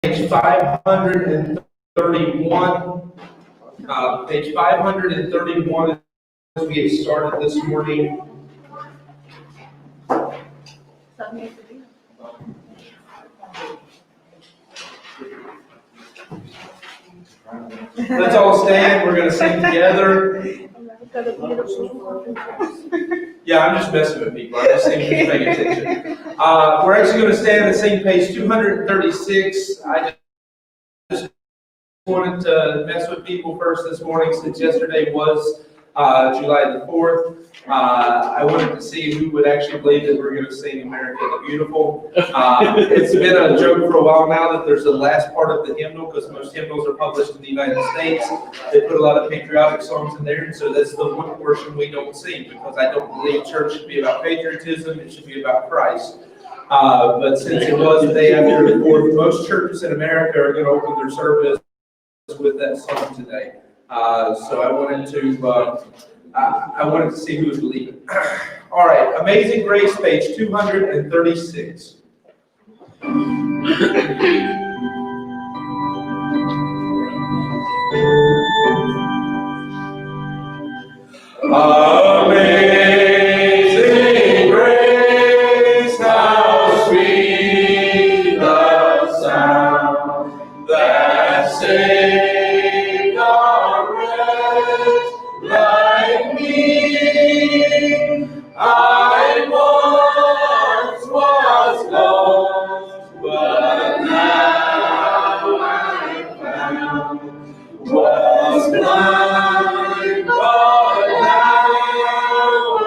page 531. Page 531 as we get started this morning. Let's all stand. We're going to sing together. Yeah, I'm just messing with people. I'm just saying, just paying attention. We're actually going to stand and sing page 236. I just wanted to mess with people first this morning since yesterday was July the 4th. I wanted to see who would actually believe that we're going to sing America the Beautiful. It's been a joke for a while now that there's the last part of the hymnal because most hymnals are published in the United States. They put a lot of patriotic songs in there, and so that's the one portion we don't sing because I don't believe church should be about patriotism, it should be about Christ. But since it was the day after the 4th, most churches in America are going to open their service with that song today. So I wanted to see who would believe it. All right, Amazing Grace, page 236. Amazing grace, how sweet the sound that saved a wretch like me. I once was lost, but now I'm found. Was blind, but now I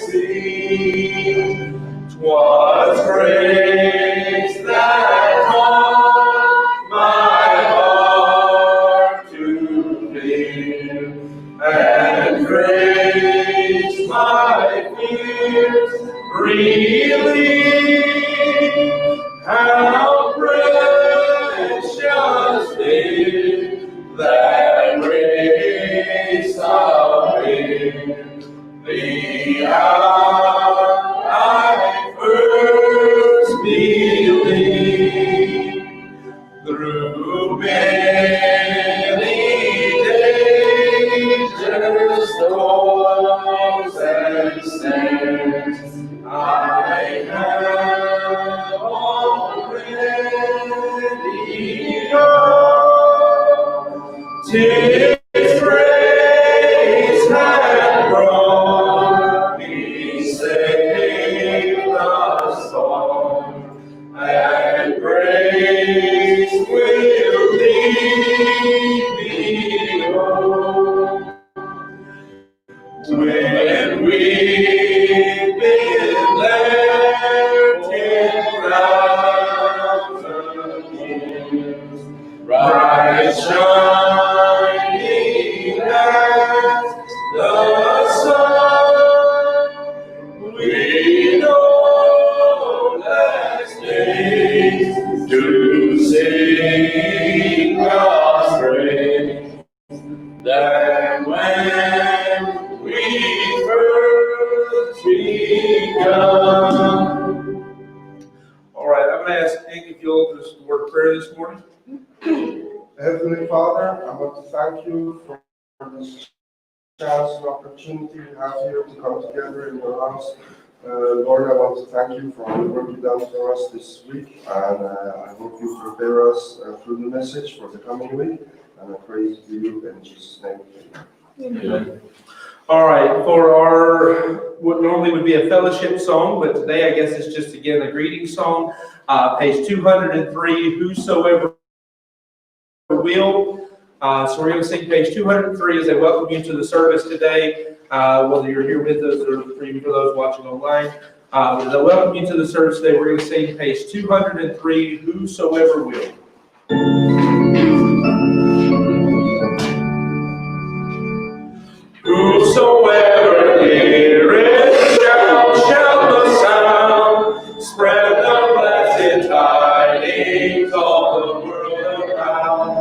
see. 'Twas grace that taught my heart to fear, and grace my fears relieved. How precious is that grace appeared the hour I first believed. Through many dangers, storms, and snares, I have already gone. 'Tis grace that brought me safe thus far, and grace will lead me home. When we've been left in crowds of years, bright shining as the sun, we know last days to sing God's praise, that when we first begun. All right, I'm going to ask Nick if you'll open us with a word of prayer this morning. Heavenly Father, I want to thank you for this chance and opportunity we have here to come together in your house. Lord, I want to thank you for all the work you've done for us this week, and I hope you prepare us through the message for the coming week, and I praise you in Jesus' name. Amen. All right, for our, what normally would be a fellowship song, but today I guess it's just again a greeting song, page 203, Whosoever Will. So we're going to sing page 203 as I welcome you to the service today, whether you're here with us or even for those watching online. As I welcome you to the service today, we're going to sing page 203, Whosoever Will. Whosoever heareth shall the sound, spread the blessed tidings all the world around.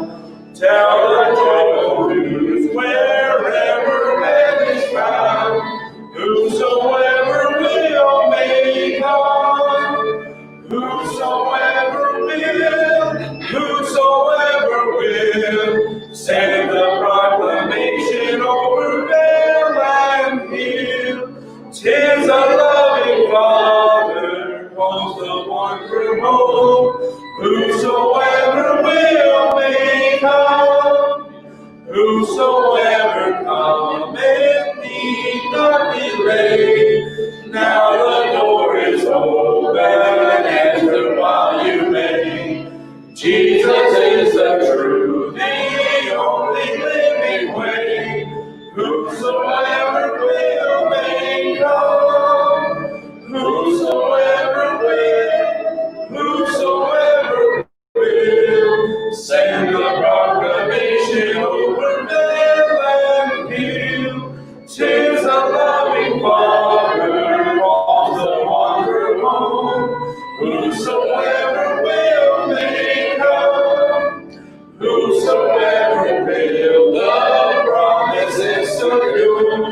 Tell the joyful news wherever man is found. Whosoever will may come. Whosoever will, whosoever cometh need not delay. Now the door is open, enter while you may. Jesus is the true, the only living way. Whosoever will may come. Whosoever will, send the proclamation over vale and hill. 'Tis a loving Father calls the wanderer home. Whosoever will may come. Whosoever will, the promise is secure.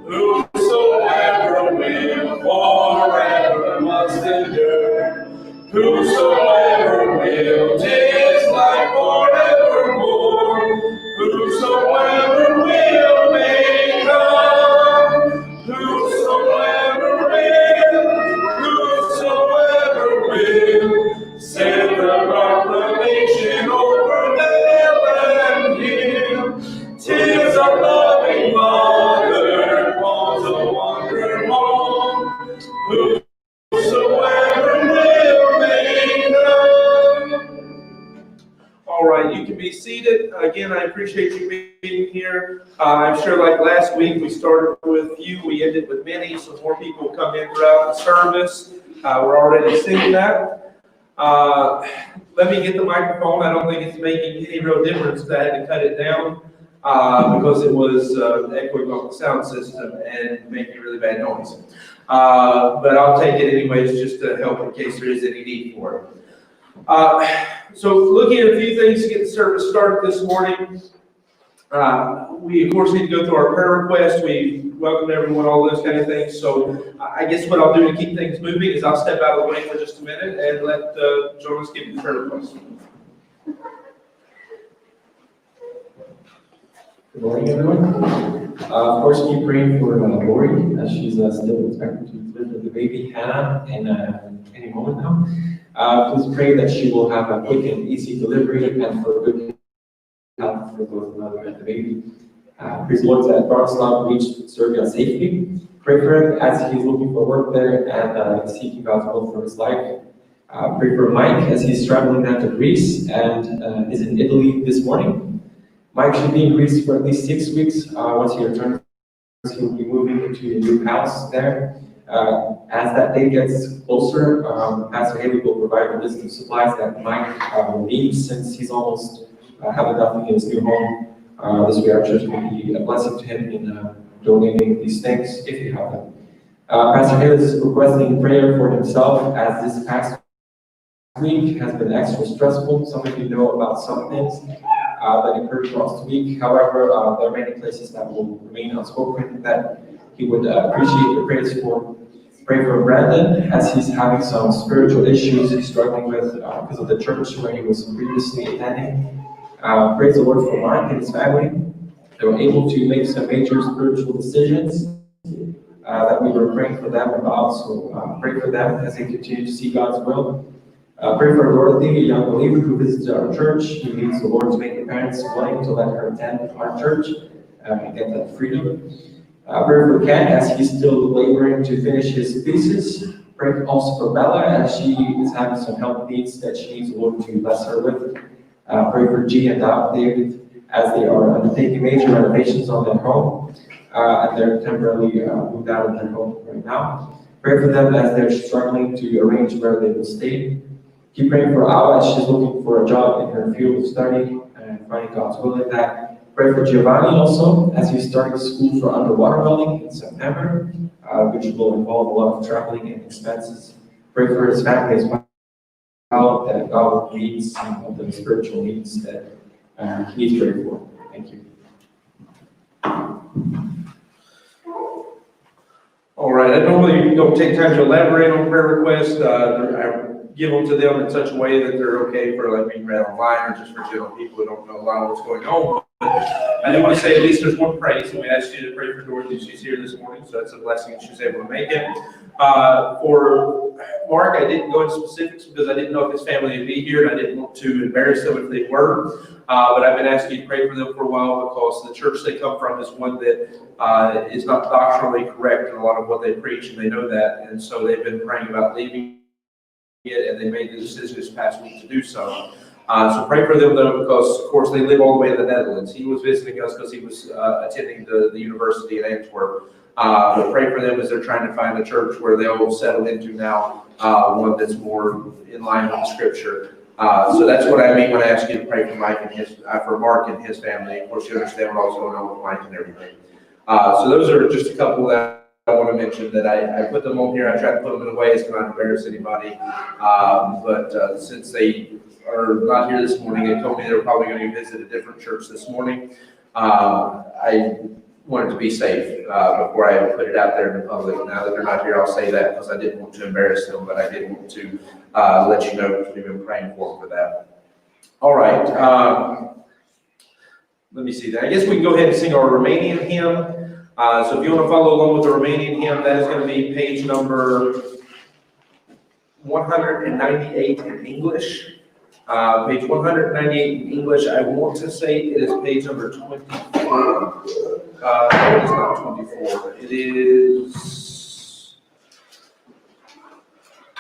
Whosoever will, forever must endure. Whosoever will, 'tis life forevermore. Whosoever will may come. Whosoever will, send the proclamation over vale and hill. 'Tis a loving Father calls the wanderer home. Whosoever will may come. All right, you can be seated. Again, I appreciate you being here. I'm sure like last week, we started with you, we ended with many, so more people come in throughout the service. We're already seeing that. Let me get the microphone. I don't think it's making any real difference that I had to cut it down because it was echoing off the sound system and making really bad noise. But I'll take it anyways just to help in case there is any need for it. So looking at a few things to get the service started this morning. We of course need to go through our prayer request. We welcome everyone, all those kind of things. So I guess what I'll do to keep things moving is I'll step out of the way for just a minute and let Jonas give the prayer request. Good morning, everyone. Of course, keep praying for Lori as she's still expected to deliver the baby Hannah in any moment now. Please pray that she will have a quick and easy delivery and for good health for both the mother and the baby. Praise the Lord that Bronislav reached Serbia safely. Pray for him as he's looking for work there and seeking God's will for his life. Pray for Mike as he's traveling down to Greece and is in Italy this morning. Mike should be in Greece for at least 6 weeks. Once he returns, he'll be moving into a new house there. As that date gets closer, Pastor Haley will provide a list of supplies that Mike will need since he's almost having nothing in his new home. This way our church will be a blessing to him in donating these things, if you have them. Pastor Haley is requesting prayer for himself as this past week has been extra stressful. Some of you know about some things that occurred last week. However, there are many places that will remain unspoken that he would appreciate the prayers for. Pray for Brandon as he's having some spiritual issues he's struggling with because of the church where he was previously attending. Praise the Lord for Mark and his family. They were able to make some major spiritual decisions that we were praying for them about. So pray for them as they continue to see God's will. Pray for Dorothy, a young believer who visits our church. He needs the Lord to make her parents willing to let her attend our church and get that freedom. Pray for Ken as he's still laboring to finish his thesis. Pray also for Bella as she is having some health needs that she needs the Lord to bless her with. Pray for G and David as they are undertaking major renovations on their home and they're temporarily moved out of their home right now. Pray for them as they're struggling to arrange where they will stay. Keep praying for Awa as she's looking for a job in her field of study and finding God's will in that. Pray for Giovanni also as he's starting school for underwater welding in September, which will involve a lot of traveling and expenses. Pray for his family as well, that God will meet some of the spiritual needs that he's praying for. Thank you. All right, I normally don't take time to elaborate on prayer requests. I give them to them in such a way that they're okay for like being read online or just for general people who don't know a lot of what's going on. I do want to say at least there's one praise, and we asked you to pray for Dorothy. She's here this morning, so that's a blessing that she was able to make it. For Mark, I didn't go into specifics because I didn't know if his family would be here, and I didn't want to embarrass them if they were. But I've been asking you to pray for them for a while because the church they come from is one that is not doctrinally correct in a lot of what they preach, and they know that, and so they've been praying about leaving it, and they made the decision this past week to do so. So pray for them though, because of course they live all the way in the Netherlands. He was visiting us because he was attending the university in Antwerp. But pray for them as they're trying to find a church where they'll settle into now, one that's more in line with the scripture. So that's what I mean when I ask you to pray for Mike and for Mark and his family. Of course, you understand what's going on with Mike and everything. So those are just a couple that I want to mention that I put them on here. I try to put them in a way to not embarrass anybody. But since they are not here this morning, they told me they were probably going to visit a different church this morning. I wanted to be safe before I put it out there in the public. Now that they're not here, I'll say that because I didn't want to embarrass them, but I did want to let you know because we've been praying for that. All right. Let me see that. I guess we can go ahead and sing our Romanian hymn. So if you want to follow along with the Romanian hymn, that is going to be page number 198 in English. Page 198 in English, I want to say it is page number 24. No, it is not 24. It is,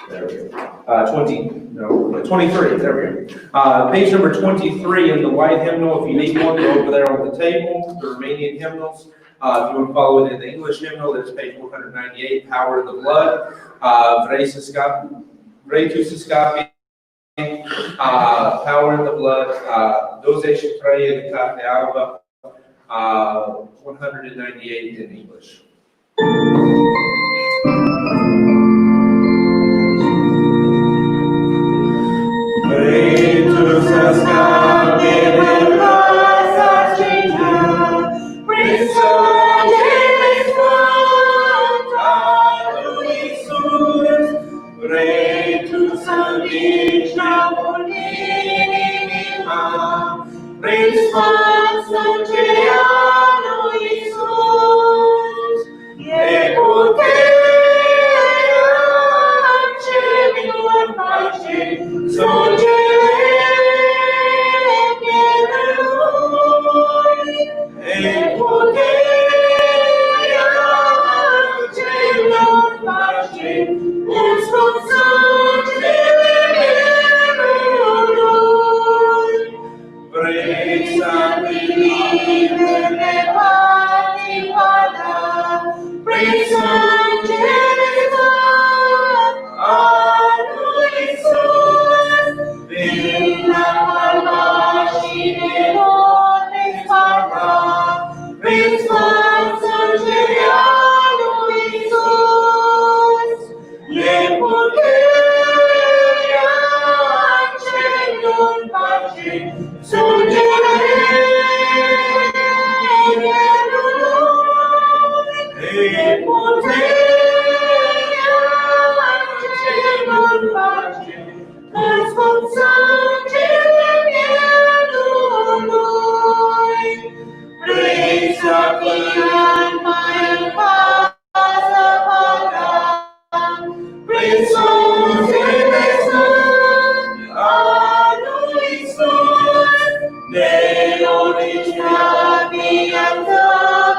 there we go. 23, there we go. Page number 23 in the white hymnal. If you need one, go over there on the table, the Romanian hymnals. If you want to follow it in the English hymnal, it's page 198, Power in the Blood. Vrei tu să scapi. Power in the Blood, 23 in the Carte Albă, 198 in English. Vrei tu să scapi de groasa cină, prin sângele sfânt al lui Iisus. Vrei tu să învingi neamul inima, prin sfânt sânge al lui Iisus. E puterea ce minuni face, sângele pierului. E puterea ce minuni face, un sfânt sângele pierului. Vrei să privim de patimada, prin sângele sfânt al lui Iisus. Vin la palma și ne vom despărta, prin sfânt sângele al lui Iisus. E puterea ce nu-mi face, sângele pierului. E puterea ce nu-mi face, în sfânt sângele pierului. Vrei să fii mai în pază ta, prin sângele sfânt al lui Iisus. De originea viață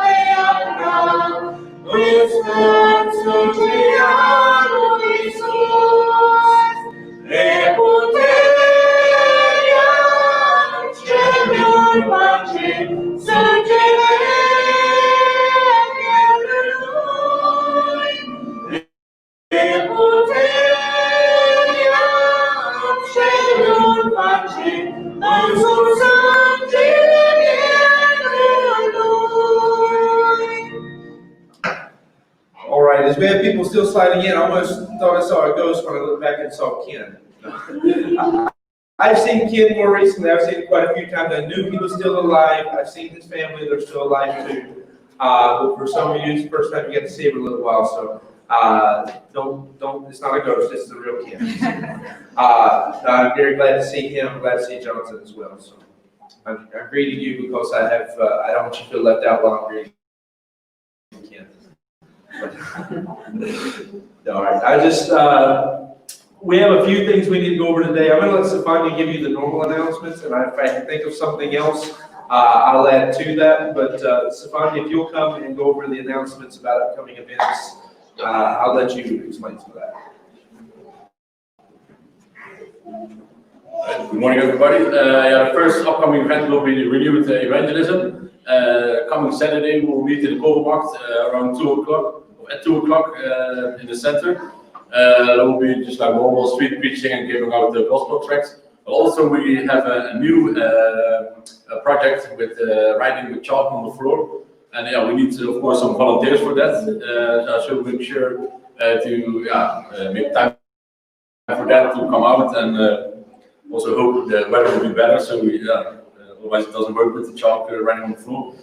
vei afla, în sfânt sângele al lui Iisus. E puterea ce mi-o face, sângele pierului. E puterea ce mi-o face, în sfânt sângele pierului. All right, as we have people still sliding in, I almost thought I saw a ghost when I looked back and saw Ken. I've seen Ken more recently. I've seen him quite a few times. I knew he was still alive. I've seen his family; they're still alive too. But for some of you, it's the first time you get to see him in a little while. So don't. It's not a ghost. It's the real Ken. I'm very glad to see him. I'm glad to see Johnson as well. So I'm greeting you because I don't want you to feel left out while I'm greeting Ken. All right, we have a few things we need to go over today. I'm gonna let Stefania give you the normal announcements, and if I can think of something else, I'll add to that. But Stefania, if you'll come and go over the announcements about upcoming events, I'll let you explain some of that. Good morning, everybody. The first upcoming event will be the renewed evangelism. Coming Saturday, we'll meet in the Kogelmarkt around 2 o'clock, at 2 o'clock in the center. There will be just like normal street preaching and giving out the gospel tracts. But also we have a new project with writing with chalk on the floor. And yeah, we need, of course, some volunteers for that. So we'll make sure to make time for that to come out, and also hope the weather will be better, so otherwise it doesn't work with the chalk running on the floor.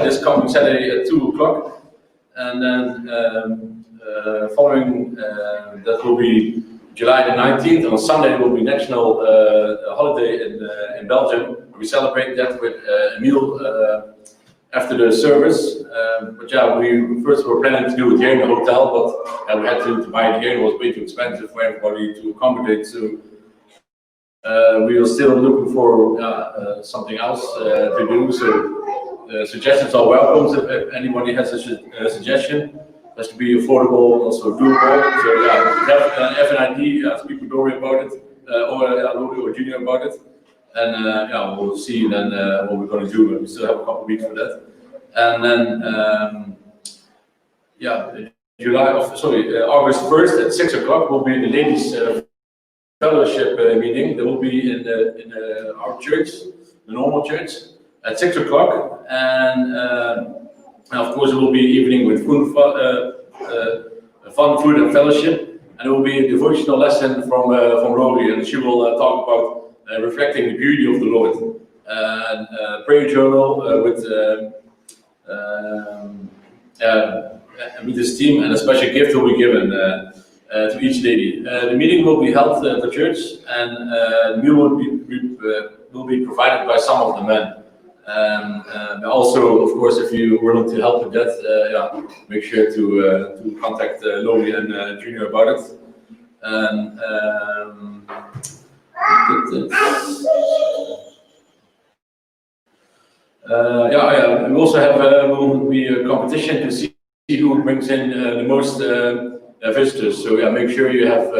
This coming Saturday at 2 o'clock, and then following that will be July the 19th. On Sunday will be national holiday in Belgium. We celebrate that with a meal after the service. We first were planning to do it here in the hotel, but we had to buy it here. It was way too expensive for everybody to accommodate. So we are still looking for something else to do. So suggestions are welcome. If anybody has a suggestion, it has to be affordable, also doable. So have an idea, speak with Dory about it, or Junior about it. And we'll see then what we're going to do. We still have a couple of weeks for that. And then August 1st at 6 o'clock will be the ladies' fellowship meeting. That will be in our church, the normal church, at 6 o'clock. And of course, it will be evening with fun, food, and fellowship. And it will be a devotional lesson from Rory, and she will talk about reflecting the beauty of the Lord. And prayer journal with this team, and a special gift will be given to each lady. The meeting will be held at the church, and the meal will be provided by some of the men. Also, of course, if you were not to help with that, make sure to contact Lori and Junior about it. And we also have will be a competition to see who brings in the most visitors. So make sure you have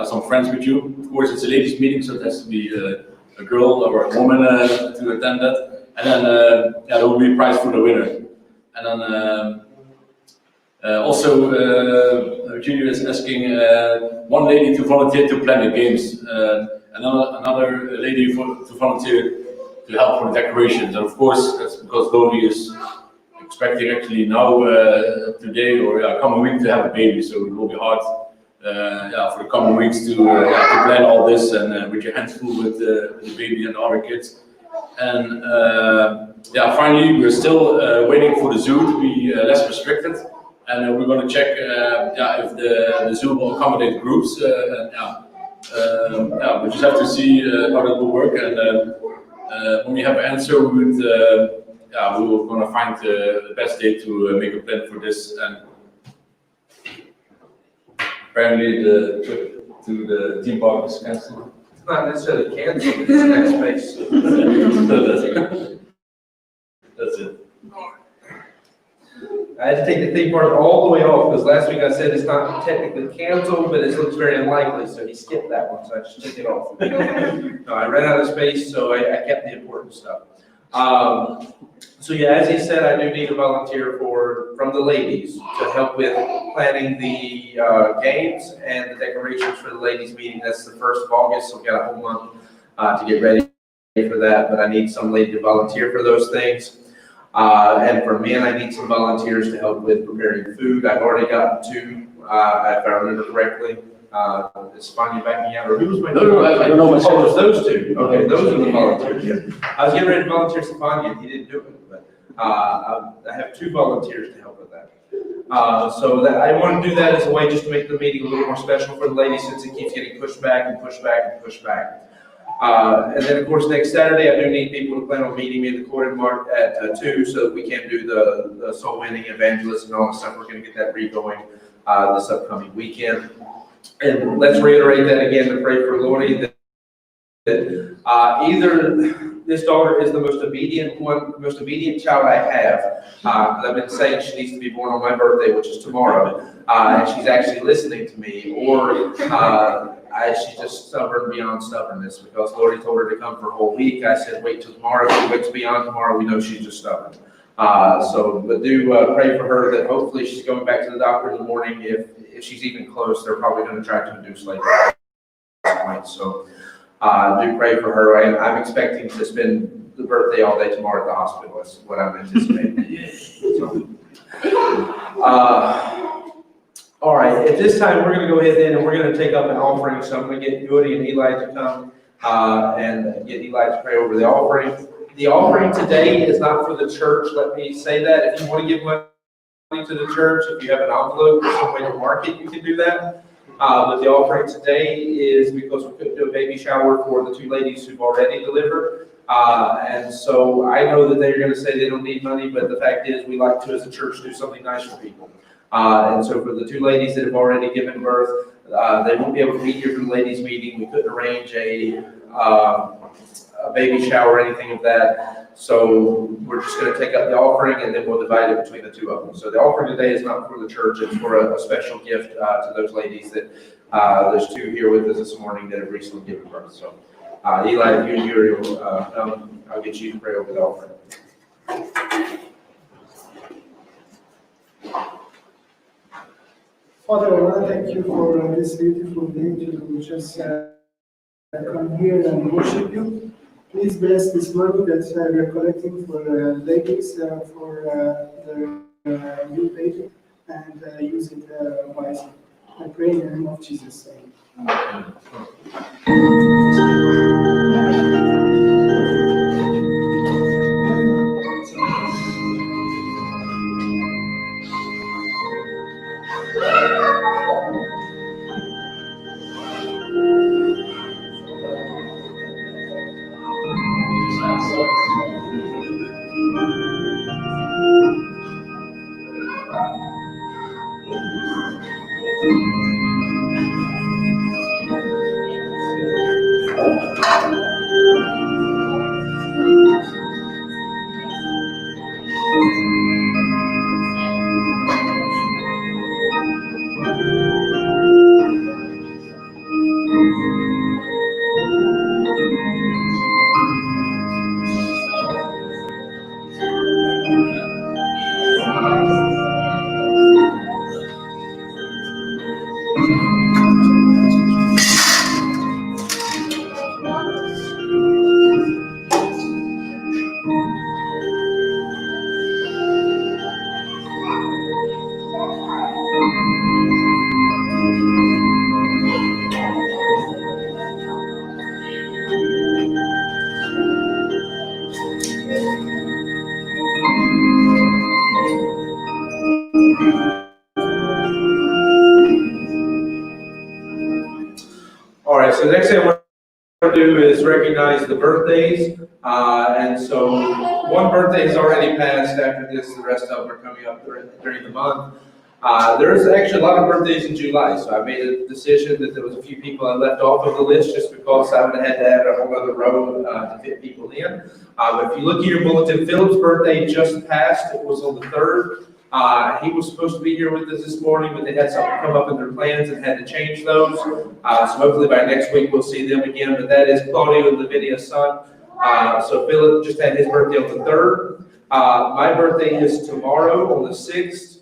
some friends with you. Of course, it's a ladies' meeting, so it has to be a girl or a woman to attend that. And then there will be a prize for the winner. And then also, Junior is asking one lady to volunteer to plan the games, another lady to volunteer to help for the decorations. And of course, that's because Lori is expecting actually now, today or coming week to have a baby, so it will be hard for the coming weeks to plan all this, and with your hands full with the baby and the other kids. And finally, we're still waiting for the zoo to be less restricted. And we're going to check if the zoo will accommodate groups. We just have to see how that will work. And when we have an answer, we will going to find the best day to make a plan for this. And apparently, the trip to the theme park is cancelled. It's not necessarily canceled, it's next space. That's it. I had to take the theme park all the way off, because last week I said it's not technically canceled, but it looks very unlikely, so he skipped that one, so I just took it off. No, I ran out of space, so I kept the important stuff. As he said, I do need a volunteer from the ladies to help with planning the games and the decorations for the ladies' meeting. That's the 1st of August, so we've got a whole month to get ready for that, but I need some lady to volunteer for those things. And for men, I need some volunteers to help with preparing food. I've already gotten 2, if I remember correctly. Is Stefania backing out, or who was my? No, I don't know myself. Oh, it's those 2. Okay, those are the volunteers. Yeah. I was getting ready to volunteer Stefania, and he didn't do it, but I have 2 volunteers to help with that. I want to do that as a way just to make the meeting a little more special for the ladies, since it keeps getting pushed back and pushed back and pushed back. And then, of course, next Saturday, I do need people to plan on meeting me in the Court Mart at 2 so that we can do the soul winning evangelism and all the stuff. We're going to get that re-going this upcoming weekend. And let's reiterate that again to pray for Lori, that either this daughter is the most obedient child I have. I've been saying she needs to be born on my birthday, which is tomorrow, and she's actually listening to me, or she's just stubborn beyond stubbornness, because Lori told her to come for a whole week. I said, wait till tomorrow. If she waits beyond tomorrow, we know she's just stubborn. But do pray for her that hopefully she's going back to the doctor in the morning. If she's even close, they're probably going to try to induce labor at this point. So do pray for her. And I'm expecting to spend the birthday all day tomorrow at the hospital. That's what I'm anticipating. So, all right, at this time, we're going to go ahead then and we're going to take up an offering. So I'm going to get Woody and Eli to come and get Eli to pray over the offering. The offering today is not for the church. Let me say that. If you want to give money to the church, if you have an envelope or some way to mark it, you can do that. But the offering today is because we couldn't do a baby shower for the 2 ladies who've already delivered. And so I know that they're going to say they don't need money, but the fact is we like to, as a church, do something nice for people. And so for the 2 ladies that have already given birth, they won't be able to be here for the ladies' meeting. We couldn't arrange a baby shower or anything of that. So we're just going to take up the offering and then we'll divide it between the 2 of them. So the offering today is not for the church, it's for a special gift to those ladies that, there's 2 here with us this morning that have recently given birth. So Eli, if you're here, I'll get you to pray over the offering. Father, I want to thank you for this beautiful day to just come here and worship you. Please bless this money that we are collecting for ladies for their new baby, and use it wisely. I pray in the name of Jesus. Amen. All right, so the next thing I want to do is recognize the birthdays. And so one birthday has already passed. After this, the rest of them are coming up during the month. There's actually a lot of birthdays in July, so I made a decision that there was a few people I left off of the list just because I would have had to add a whole other row to fit people in. But if you look at your bulletin, Philip's birthday just passed. It was on the 3rd. He was supposed to be here with us this morning, but they had something come up in their plans and had to change those. So hopefully by next week we'll see them again. But that is Claudio and Lavidia's son. So Philip just had his birthday on the 3rd. My birthday is tomorrow on the 6th.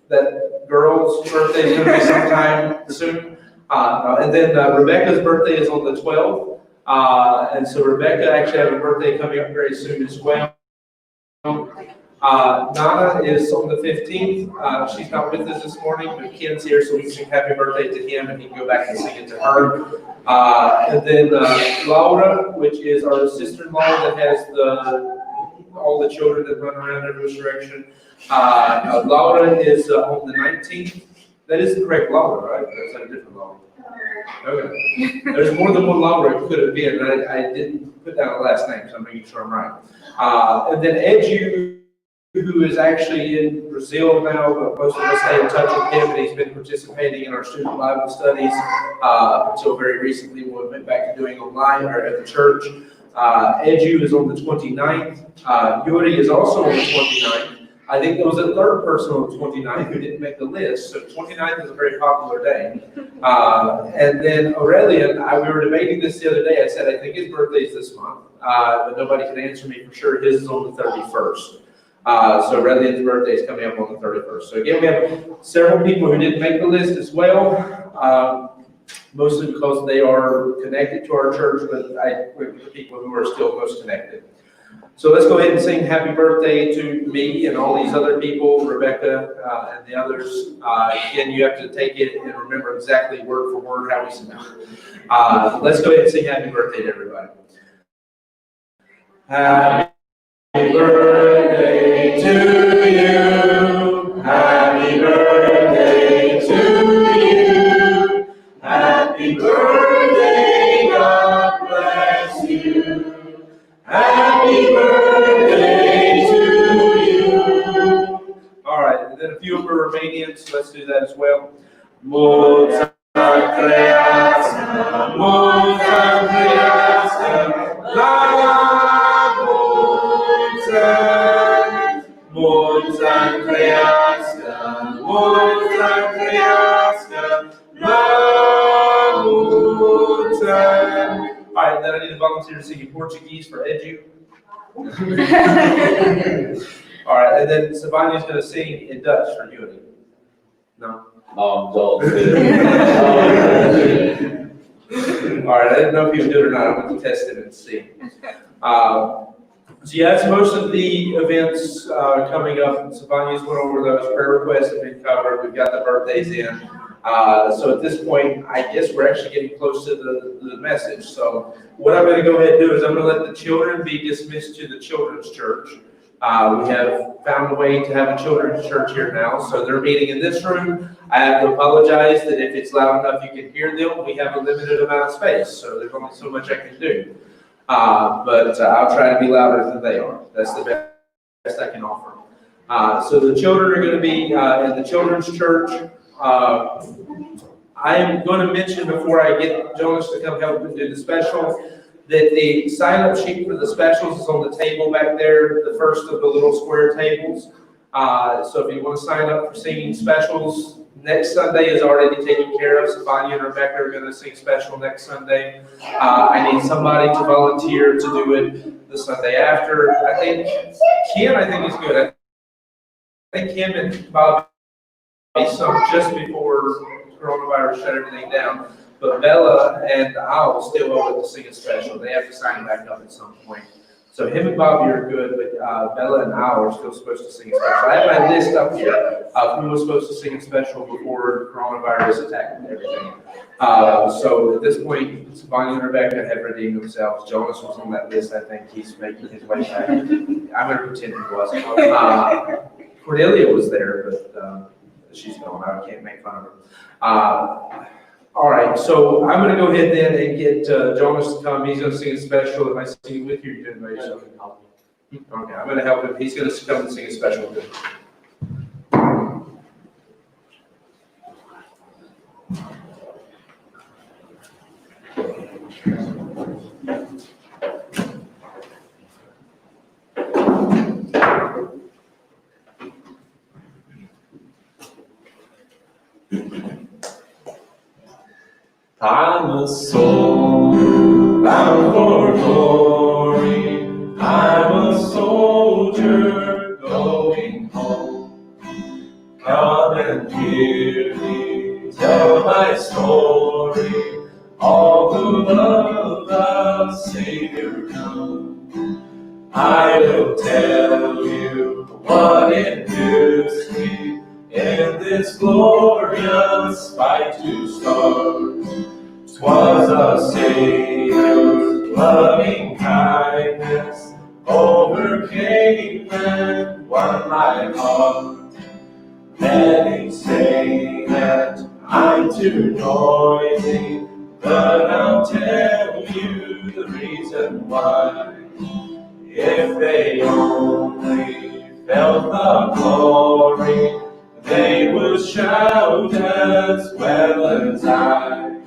That girl's birthday is going to be sometime soon. And then Rebecca's birthday is on the 12th. And so Rebecca actually has a birthday coming up very soon as well. Nana is on the 15th. She's not with us this morning, but Ken's here, so we can sing happy birthday to him, and he can go back and sing it to her. And then Laura, which is our sister-in-law that has all the children that run around every direction. Laura is on the 19th. That is the correct Laura, right? Or is that a different Laura? Okay. There's more than one Lawbro it could have been, and I didn't put down the last name, so I'm making sure I'm right. And then Edu, who is actually in Brazil now, but most of us stay in touch with him, and he's been participating in our student Bible studies up until very recently when we went back to doing online or at the church. Edu is on the 29th. Yuri is also on the 29th. I think there was a third person on the 29th who didn't make the list, so 29th is a very popular day. And then Aurelian, we were debating this the other day. I said, I think his birthday is this month, but nobody can answer me for sure. His is on the 31st. So Aurelian's birthday is coming up on the 31st. So again, we have several people who didn't make the list as well. Mostly because they are connected to our church, but with the people who are still most connected. So let's go ahead and sing happy birthday to me and all these other people, Rebecca and the others. Again, you have to take it and remember exactly word for word how we sing it. Let's go ahead and sing happy birthday to everybody. Happy birthday to you. Happy birthday to you. Happy birthday, God bless you. Happy birthday to you. All right, and then a few of our Romanians, let's do that as well. Mulți ani trăiască, mulți ani trăiască, la mulți ani. Mulți ani trăiască, mulți ani trăiască, la mulți ani. All right, then I need a volunteer to sing in Portuguese for Edu. All right, and then Savania's going to sing in Dutch for Yuri. No? All right, I didn't know if he would do it or not. I'm going to test it and see. So yeah, that's most of the events coming up. Savania's went over those. Prayer requests have been covered. We've got the birthdays in. So at this point, I guess we're actually getting close to the message. So what I'm going to go ahead and do is I'm going to let the children be dismissed to the children's church. We have found a way to have a children's church here now. So they're meeting in this room. I have to apologize that if it's loud enough you can hear them, we have a limited amount of space. So there's only so much I can do. But I'll try to be louder than they are. That's the best I can offer. So the children are going to be in the children's church. I am going to mention before I get Jonas to come help me do the special that the sign-up sheet for the specials is on the table back there, the first of the little square tables. So if you want to sign up for singing specials, next Sunday is already taken care of. Savania and Rebecca are going to sing special next Sunday. I need somebody to volunteer to do it the Sunday after. I think Ken is good. I think Kim and Bob sung just before coronavirus shut everything down. But Bella and Al still owe it to sing a special. They have to sign back up at some point. So him and Bobby are good, but Bella and Al are still supposed to sing a special. I have my list up here of who was supposed to sing a special before coronavirus attacked and everything. So at this point, Bonnie and Rebecca have redeemed themselves. Jonas was on that list. I think he's making his way back. I'm going to pretend he was. Cordelia was there, but she's gone. I can't make fun of her. All right, so I'm going to go ahead then and get Jonas to come. He's going to sing a special. If I sing with you, you're doing something. Okay, I'm going to help him. He's going to come and sing a special with him. I'm a soul bound for glory. I'm a soldier going home. Come and hear me tell my story. All who love the Savior come. I will tell you what induced me in this glorious fight to start. 'Twas a Savior's loving kindness overcame and won my heart. Many say that I'm too noisy, but I'll tell you the reason why. If they only felt the glory, they would shout as well as I'm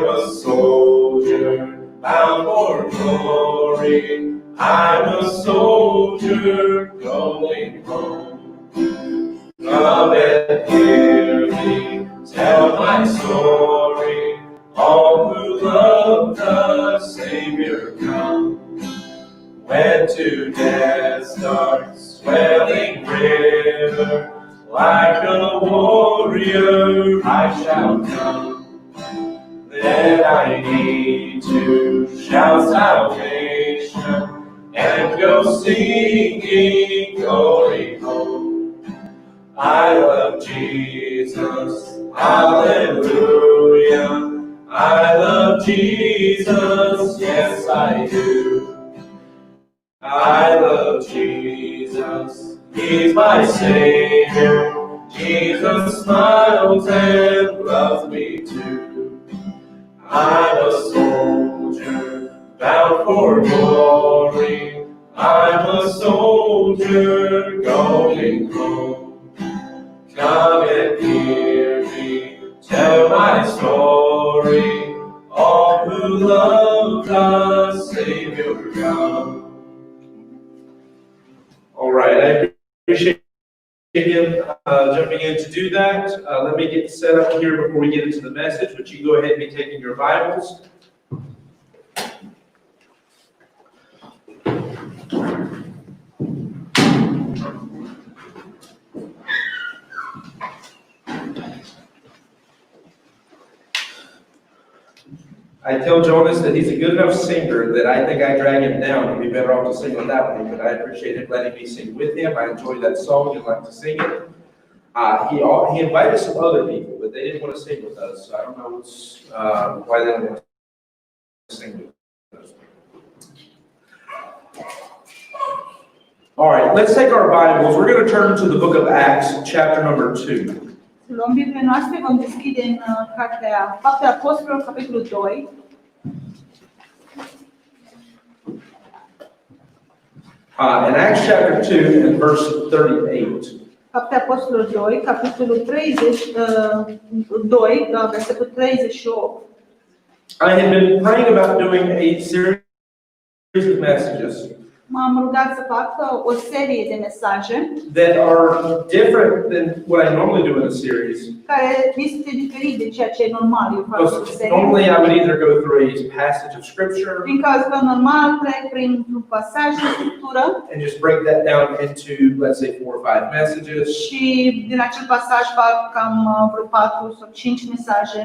a soldier bound for glory. I'm a soldier going home. Come and hear me tell my story. All who love the Savior come. When to death starts swelling river, like a warrior I shall come. Then I need to shout salvation and go singing glory home. I love Jesus, hallelujah. I love Jesus, yes I do. I love Jesus, He's my Savior. Jesus smiles and loves me too. I'm a soldier bound for glory. I'm a soldier going home. Come and hear me tell my story. All who love the Savior come. All right, I appreciate him jumping in to do that. Let me get set up here before we get into the message, but you go ahead and be taking your Bibles. I tell Jonas that he's a good enough singer that I think I drag him down. He'd be better off to sing without me, but I appreciate him letting me sing with him. I enjoy that song and like to sing it. He invited some other people, but they didn't want to sing with us, so I don't know why they didn't want to sing with us. All right, let's take our Bibles. We're going to turn to the book of Acts, chapter number 2. Luăm Bibliile noastre, vom deschide în cartea Faptele Apostolilor, capitolul 2. In Acts chapter 2 and verse 38. Faptele Apostolilor 2, capitolul 2, versetul 38. I had been praying about doing a series of messages M-am rugat să fac o serie de mesaje that are different than what I normally do in a series. care este diferit de ceea ce e normal eu fac o serie. Normally I would either go through a passage of scripture Din cauza că normal trec prin un pasaj de scriptură and just break that down into, let's say, 4 or 5 messages. și din acel pasaj fac cam vreo 4 sau 5 mesaje.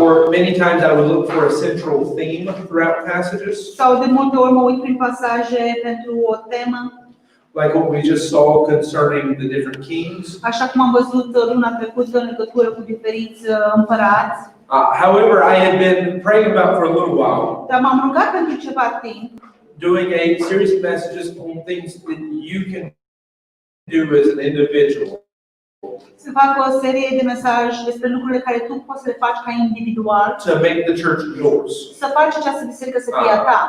Or many times I would look for a central theme throughout passages, Sau de multe ori mă uit prin pasaje pentru o temă, like what we just saw concerning the different kings. așa cum am văzut luna trecută în legătură cu diferiți împărați. However, I had been praying about for a little while, Dar m-am rugat pentru ceva timp, doing a series of messages on things that you can do as an individual. să fac o serie de mesaje despre lucrurile care tu poți să le faci ca individual, To make the church yours. să faci această biserică să fie a ta,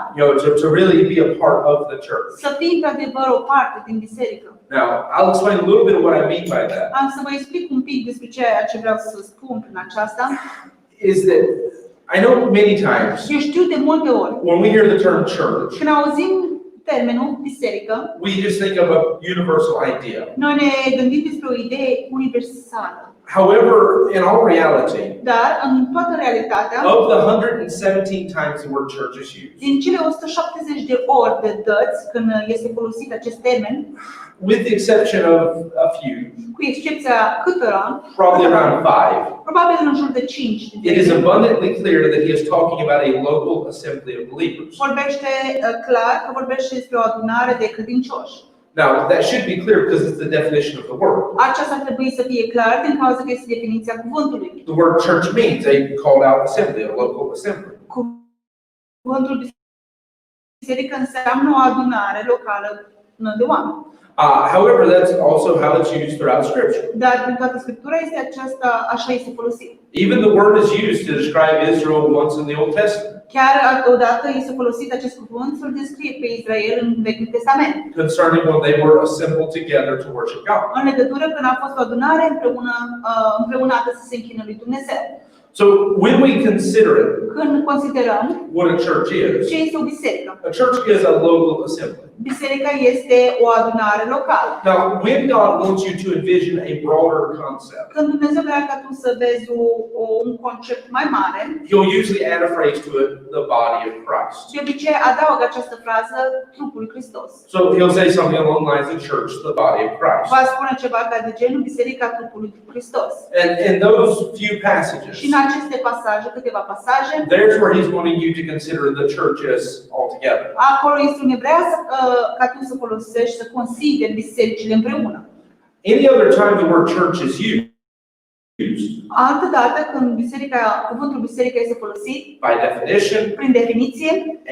To really be a part of the church. să fii într-adevăr o parte din biserică. Now, I'll explain a little bit of what I mean by that. Am să vă explic un pic despre ceea ce vreau să spun prin aceasta. Is that I know many times Eu știu de multe ori, when we hear the term church, când auzim termenul biserică, we just think of a universal idea. noi ne gândim despre o idee universală. However, in all reality, Dar în toată realitatea, of the 117 times the word church is used, din cele 170 de ori de dăți când este folosit acest termen, with the exception of a few, cu excepția câtora, probably around 5, probabil în jur de 5, it is abundantly clear that he is talking about a local assembly of believers. vorbește clar că vorbește despre o adunare de credincioși. Now, that should be clear because it's the definition of the word. Aceasta ar trebui să fie clar din cauza că este definiția cuvântului. The word church means a called out assembly, a local assembly. Cuvântul biserică înseamnă o adunare locală de oameni. However, that's also how it's used throughout Scripture. Dar prin toată Scriptura este aceasta, așa este folosit. Even the word is used to describe Israel once in the Old Testament, Chiar odată este folosit acest cuvânt să-l descrie pe Israel în Vechiul Testament, concerning when they were assembled together to worship God. în legătură când a fost o adunare împreunată să se închină lui Dumnezeu. So when we consider it, Când considerăm what a church ce is, este o biserică, a church is a local assembly. biserica este o adunare locală. Now, when God wants you to envision a broader concept, Când Dumnezeu vrea ca tu să vezi un concept mai mare, He'll usually add a phrase to it, the body of Christ. de obicei adaugă această frază, trupul lui Hristos. So He'll say something along the lines of church, the body of Christ. Va spune ceva ca de genul biserica trupului lui Hristos. And in those few passages, Și în aceste pasaje, câteva pasaje, there's where He's wanting you to consider the churches altogether. acolo instrucțiune vrea ca tu să folosești, să consideri bisericile împreună. Any other time the word church is used, Altădată, când cuvântul biserică este folosit, by definition prin definiție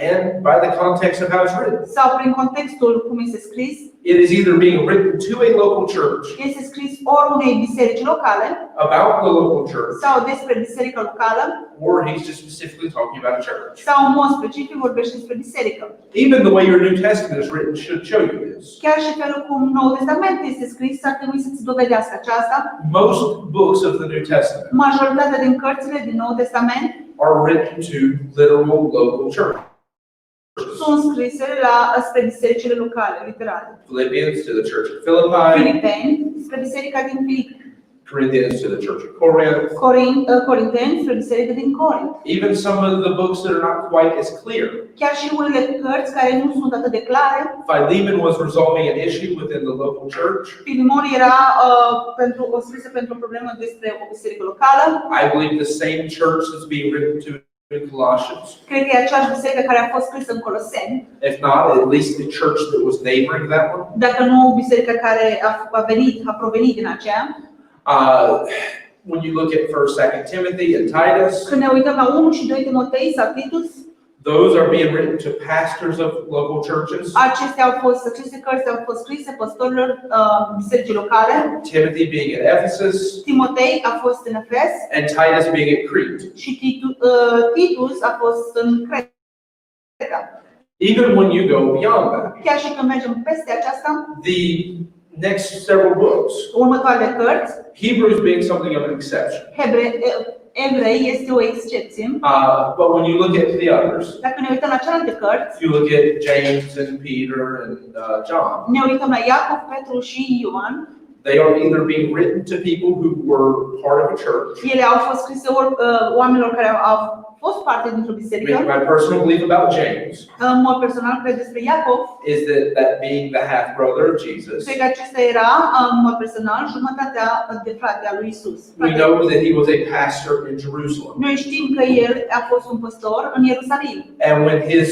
and by the context of how it's written, sau prin contextul cum este scris, it is either being written to a local church, este scris ori unei biserici locale about the local church, sau despre biserica locală, or He's just specifically talking about a church. sau în mod specific vorbește despre biserică. Even the way your New Testament is written should show you this. Chiar și felul cum Noul Testament este scris ar trebui să-ți dovedească aceasta. Most books of the New Testament Majoritatea din cărțile din Noul Testament are written to literal local churches. sunt scrise spre bisericile locale, literale. Philippians to the church of Philippi, Filipeni, spre biserica din Filipi. Corinthians to the church of Corinth, Corinteni, spre biserica din Corint. even some of the books that are not quite as clear. Chiar și unele cărți care nu sunt atât de clare. Philemon was resolving an issue within the local church. Filimon era scrisă pentru o problemă despre o biserică locală. I believe the same church that's being written to in Colossians. Cred că e aceeași biserică care a fost scrisă în Coloseni. If not, at least the church that was neighboring that one. Dacă nu biserica care a provenit din aceea. When you look at 1st, 2nd Timothy and Titus, Când ne uităm la 1 și 2 Timotei sau Titus, those are being written to pastors of local churches. aceste cărți au fost scrise păstorilor bisericii locale. Timothy being at Ephesus, Timotei a fost în Efes and Titus being at Crete. și Titus a fost în Creta. Even when you go beyond that, Chiar și când mergem peste aceasta, the next several books, următoarele cărți, Hebrews being something of an exception. Evrei este o excepție. But when you look at the others, Dacă ne uităm la celelalte cărți, you look at James and Peter and John, ne uităm la Iacov, Petru și Ioan, they are either being written to people who were part of a church. ele au fost scrise oamenilor care au fost parte dintr-o biserică. My personal belief about James În mod personal, cred despre Iacov, is that being the half brother of Jesus, cred că acesta era, în mod personal, jumătatea de frate a lui Isus. we know that he was a pastor in Jerusalem. Noi știm că el a fost un păstor în Ierusalim. And when his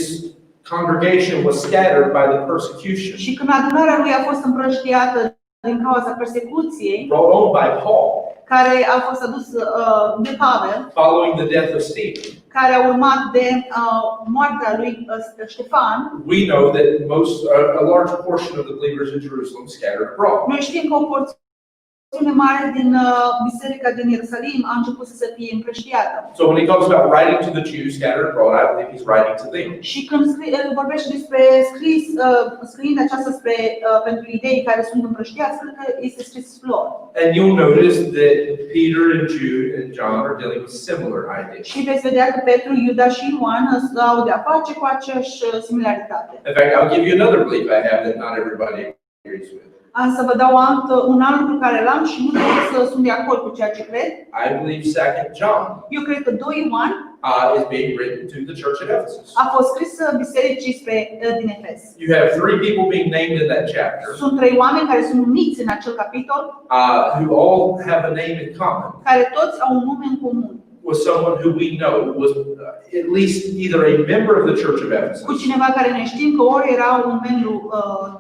congregation was scattered by the persecution Și când adunarea lui a fost împrăștiată din cauza persecuției, brought on by Paul, care a fost adus de Pavel, following the death of Stephen, care a urmat de moartea lui Ștefan, we know that a large portion of the believers in Jerusalem scattered abroad. noi știm că o porțiune mare din biserica din Ierusalim a început să fie împrăștiată. So when he talks about writing to the Jews scattered abroad, I believe he's writing to them. Și când vorbește despre scriind aceasta pentru idei care sunt împrăștiați, cred că este scris lor. And you'll notice that Peter and Jude and John are dealing with similar ideas. Și veți vedea că Petru, Iuda și Ioan au de-a face cu aceeași similaritate. In fact, I'll give you another belief I have that not everybody agrees with. Am să vă dau un alt lucru care l-am și nu trebuie să sunt de acord cu ceea ce cred. I believe 2nd John Eu cred că 2 Ioan is being written to the church at Ephesus. a fost scris bisericii din Efes. You have 3 people being named in that chapter Sunt 3 oameni care sunt numiți în acel capitol, who all have a name in common care toți au un nume în comun. with someone who we know was at least either a member of the church of Cu Ephesus cineva care ne știm că ori era un membru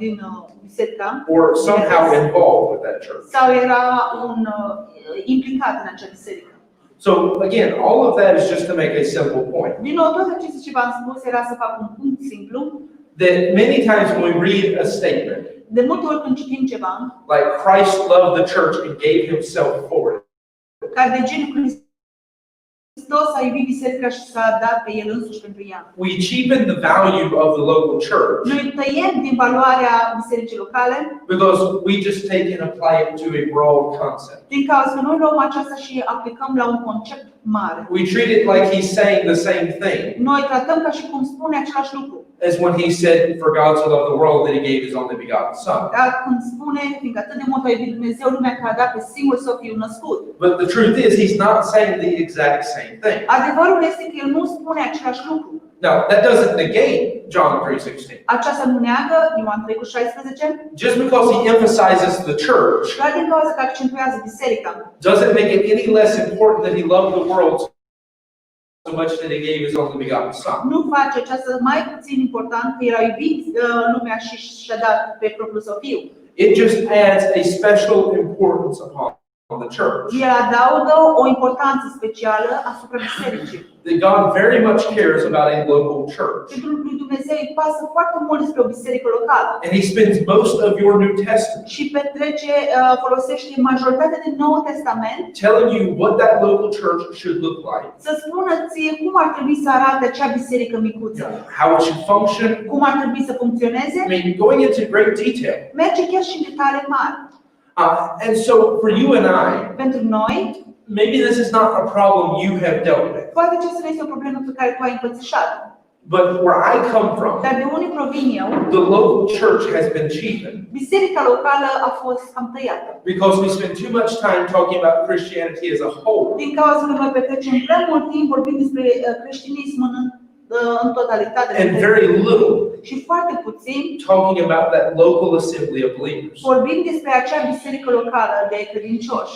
din biserica or somehow involved with that church. sau era implicat în acea biserică. So again, all of that is just to make a simple point. Din nou, tot acestea ce v-am spus era să fac un punct simplu. That many times when we read a statement, De multe ori când citim ceva, like Christ loved the church and gave himself for it, ca de genul Hristos a iubit biserica și s-a dat pe El însuși pentru ea. we cheapen the value of the local church Noi tăiem din valoarea bisericii locale because we just take and apply it to a broad concept. din cauza că noi luăm aceasta și aplicăm la un concept mare. We treat it like he's saying the same thing Noi tratăm ca și cum spune același lucru. as when he said, for God to love the world that he gave his only begotten son. Dar când spune, fiindcă atât de mult a iubit Dumnezeu lumea că a dat pe singur său fiu născut. But the truth is, he's not saying the exact same thing. Adevărul este că El nu spune același lucru. Now, that doesn't negate John 3:16. Aceasta nu neagă Ioan 3:16, Just because he emphasizes the church doar din cauza că accentuează biserica. doesn't make it any less important that he loved the world so much that he gave his only begotten son. Nu face aceasta mai puțin important că El a iubit lumea și și-a dat pe propriul său fiu. It just adds a special importance upon the church. El adaugă o importanță specială asupra bisericii. That God very much cares about a local church. Pentru lui Dumnezeu îi pasă foarte mult despre o biserică locală. And he spends most of your New Testament Și folosește majoritatea din Noul Testament telling you what that local church should look like, să spună ție cum ar trebui să arate acea biserică micuță, how it should function. cum ar trebui să funcționeze. I mean, going into great detail. Merge chiar și în detalii mari. And so for you and I, Pentru noi, maybe this is not a problem you have dealt with, poate aceasta nu este o problemă pe care tu ai împățișat. but where I come from, Dar de unde provin eu, the local church has been cheapened biserica locală a fost cam tăiată. because we spend too much time talking about Christianity as a whole Din cauza că noi petrecem prea mult timp vorbind despre creștinism în totalitate and very little și foarte puțin talking about that local assembly of believers. vorbim despre acea biserică locală de credincioși.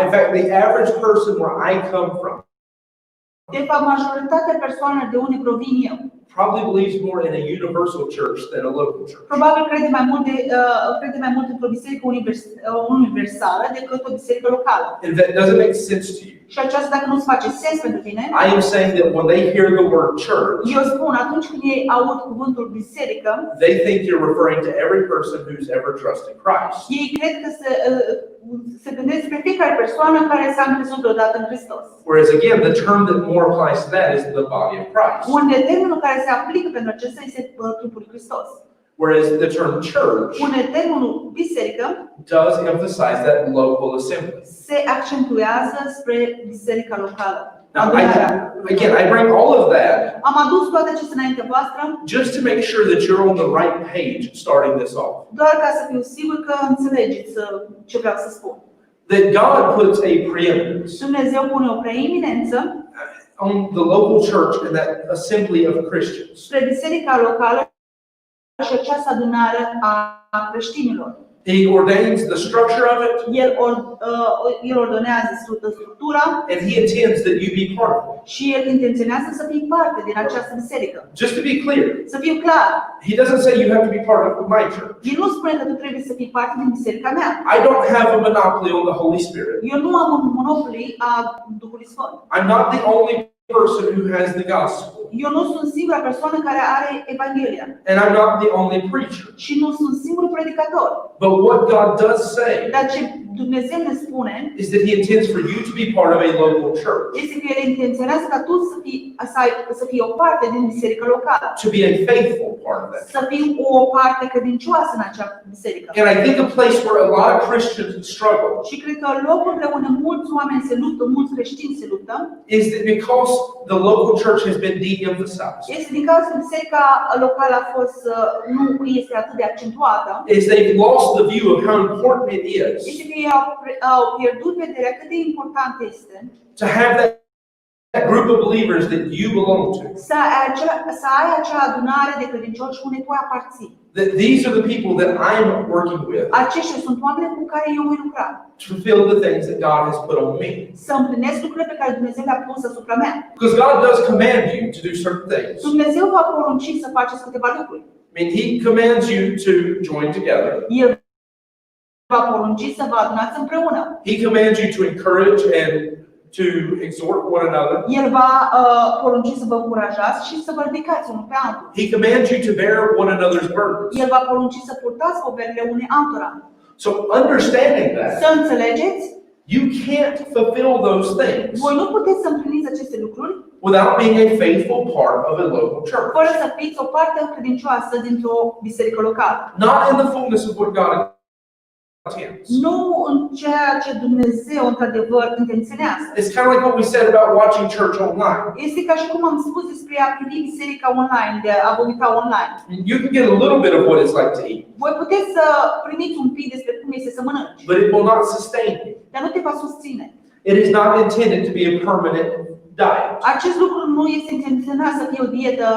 In fact, the average person where I come from De fapt, majoritatea persoanelor de unde provin eu probably believes more in a universal church than a local church. probabil crede mai mult într-o biserică universală decât o biserică locală. And that doesn't make sense to you. Și aceasta, dacă nu-ți face sens pentru tine, I am saying that when they hear the word church, eu spun, atunci când ei aud cuvântul biserică, they think you're referring to every person who's ever trusted Christ. ei cred că se gândesc spre fiecare persoană care s-a încrezut odată în Hristos. Whereas again, the term that more applies to that is the body of Christ. Unde termenul care se aplică pentru acesta este trupul lui Hristos. Whereas the term church Unde termenul biserică does emphasize that local assembly. se accentuează spre biserica locală. Now, Adunarea. again, I bring all of that Am adus toate acestea înaintea voastră just to make sure that you're on the right page starting this off. doar ca să fiu sigur că înțelegeți ce vreau să spun. That God puts a preeminence Dumnezeu pune o preeminență on the local church and that assembly of Christians. spre biserica locală și această adunare a creștinilor. He ordains the structure of it, El ordonează structura and he intends that you be part of it. și El intenționează să fii parte din această biserică. Just to be clear, Să fiu clar, he doesn't say you have to be part of my church. El nu spune că tu trebuie să fii parte din biserica mea. I don't have a monopoly on the Holy Spirit. Eu nu am un monopol a Duhului Sfânt. I'm not the only person who has the gospel. Eu nu sunt singura persoană care are Evanghelia. And I'm not the only preacher. Și nu sunt singurul predicator. But what God does say Dar ce Dumnezeu ne spune is that he intends for you to be part of a local church, este că El intenționează ca tu să fii o parte din biserica locală. to be a faithful part of that. Să fii o parte credincioasă în acea biserică. And I think a place where a lot of Christians struggle Și cred că locurile unde mulți oameni se luptă, mulți creștini se luptă, is that because the local church has been de-emphasized, este din cauza că biserica locală nu este atât de accentuată, is they've lost the view of how important it is este că ei au pierdut vederea cât de important este to have that group of believers that you belong to. să ai acea adunare de credincioși unde tu aparții. That these are the people that I'm working with Aceștia sunt oameni cu care eu voi lucra. to fulfill the things that God has put on me. Să împlinesc lucrurile pe care Dumnezeu le-a pus asupra mea. Because God does command you to do certain things. Dumnezeu va porunci să faceți câteva lucruri. I mean, he commands you to join together. El va porunci să vă adunați împreună. He commands you to encourage and to exhort one another. El va porunci să vă încurajați și să vă ridicați unul pe altul. He commands you to bear one another's burdens. El va porunci să purtați poverile unei altora. So understanding that, Să înțelegeți, you can't fulfill those things voi nu puteți să împliniți aceste lucruri without being a faithful part of a local church. fără să fiți o parte credincioasă dintr-o biserică locală. Not in the fullness of what God intends. Nu în ceea ce Dumnezeu într-adevăr intenționează. It's kind of like what we said about watching church online. Este ca și cum am spus despre a privi biserica online, de a vă uita online. You can get a little bit of what it's like to eat, Voi puteți să primiți un pic despre cum este să mănânci, but it will not sustain you. dar nu te va susține. It is not intended to be a permanent diet. Acest lucru nu este intenționat să fie o dietă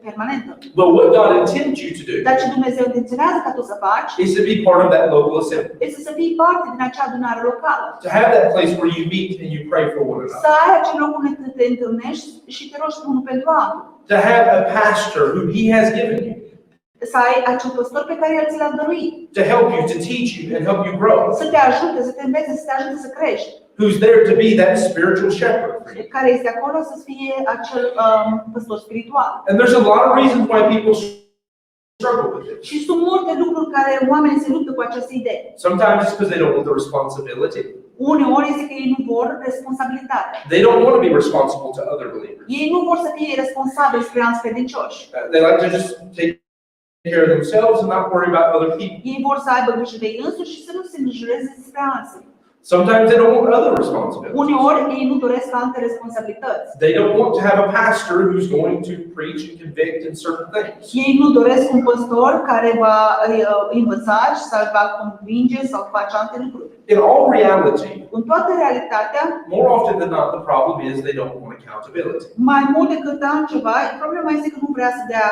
permanentă. But what God intends you to do Dar ce Dumnezeu intenționează ca tu să faci is to be part of that local assembly, este să fii parte din acea adunare locală. to have that place where you meet and you pray for one Să another, ai acel loc unde te întâlnești și te rogi unul pentru altul. to have a pastor who He has given you Să ai acel păstor pe care El ți l-a dăruit. to help you, to teach you, and help you grow, Să te ajute, să te învețe, să te ajute să crești. who's there to be that spiritual shepherd. Care este acolo să fie acel păstor spiritual. And there's a lot of reasons why people struggle with this. Și sunt multe lucruri care oamenii se luptă cu această idee. Sometimes it's because they don't want the responsibility. Uneori este că ei nu vor responsabilitatea. They don't want to be responsible to other believers. Ei nu vor să fie responsabili spre alți credincioși. They like to just take care of themselves and not worry about other people. Ei vor să aibă grijă de ei însuși și să nu se îngrijoreze despre alții. Sometimes they don't want other responsibilities. Uneori ei nu doresc alte responsabilități. They don't want to have a pastor who's going to preach and convict in certain things. Ei nu doresc un păstor care va învăța și să va convinge sau face alte lucruri. In all reality, În toată realitatea, more often than not, the problem is they don't want accountability. mai mult decât altceva, problema este că nu vrea să dea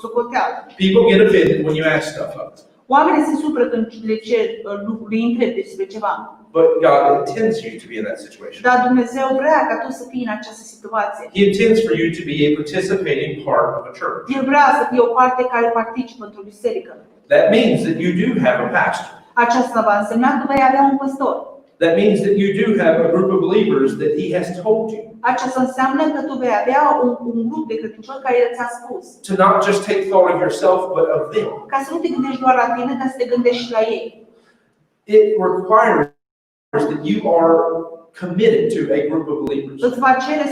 socoteală. People get offended when you ask stuff up, Oamenii se supără când le cer lucruri, îi întrebi despre ceva. but God intends you to be in that situation. Dar Dumnezeu vrea ca tu să fii în această situație. He intends for you to be a participating part of a church. El vrea să fie o parte care participă într-o biserică. That means that you do have a pastor. Aceasta va însemna că vei avea un păstor. That means that you do have a group of believers that He has told you Aceasta înseamnă că tu vei avea un grup de credincioși care El ți-a spus. to not just take thought of yourself, but of them. Ca să nu te gândești doar la tine, dar să te gândești și la ei. It requires that you are committed to a group of believers. Îți va cere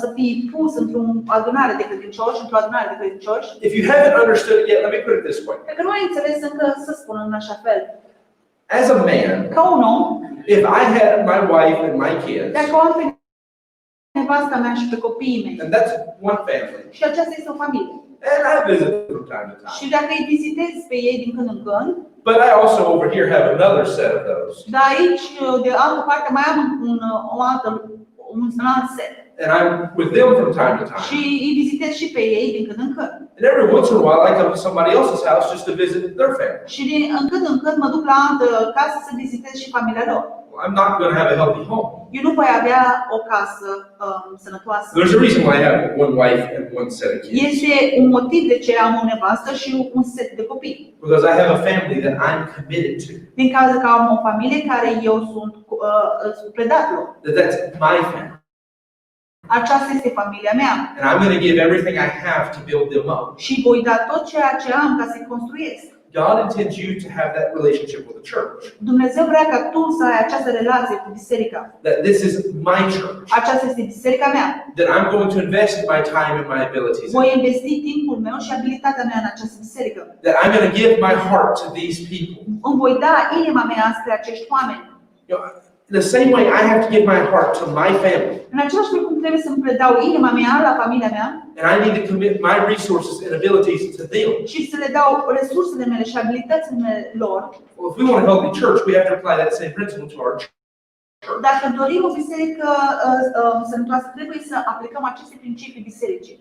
să fii pus într-o adunare de credincioși, într-o adunare de credincioși. If you haven't understood it yet, let me put it this way. Dacă nu ai înțeles încă, să spun în așa fel. As a man, Ca un om, if I had my wife and my kids, dacă o am pe nevasta mea și pe copiii mei, and that's one family, și aceasta este o familie, and I visit them from time to și time, dacă îi vizitezi pe ei din când în când, but I also over here have another set of those, dar aici, de altă parte, mai am un alt set. and I'm with them from time to Și time. îi vizitez și pe ei din când în când. And every once in a while, I come to somebody else's house just to visit their family. Și din când în când mă duc la altă casă să vizitez și familia lor. Well, I'm not going to have a healthy home. Eu nu voi avea o casă sănătoasă. There's a reason why I have one wife and one set of kids. Este un motiv de ce am o nevastă și un set de copii. Because I have a family that I'm committed to. Din cauza că am o familie care eu sunt predat lor. That's my family. Aceasta este familia mea. And I'm going to give everything I have to build them up. Și voi da tot ceea ce am ca să-i construiesc. God intends you to have that relationship with the church. Dumnezeu vrea ca tu să ai această relație cu biserica. That this is my church. Aceasta este biserica mea. That I'm going to invest my time and my abilities. Voi investi timpul meu și abilitatea mea în această biserică. That I'm going to give my heart to these people. Îmi voi da inima mea spre acești oameni. You know, in the same way, I have to give my heart to my family. În același fel cum trebuie să-mi predau inima mea la familia mea And I need to commit my resources and abilities to them. și să le dau resursele mele și abilitățile lor. Well, if we want a healthy church, we have to apply that same principle to our church. Dacă dorim o biserică sănătoasă, trebuie să aplicăm aceste principii bisericii.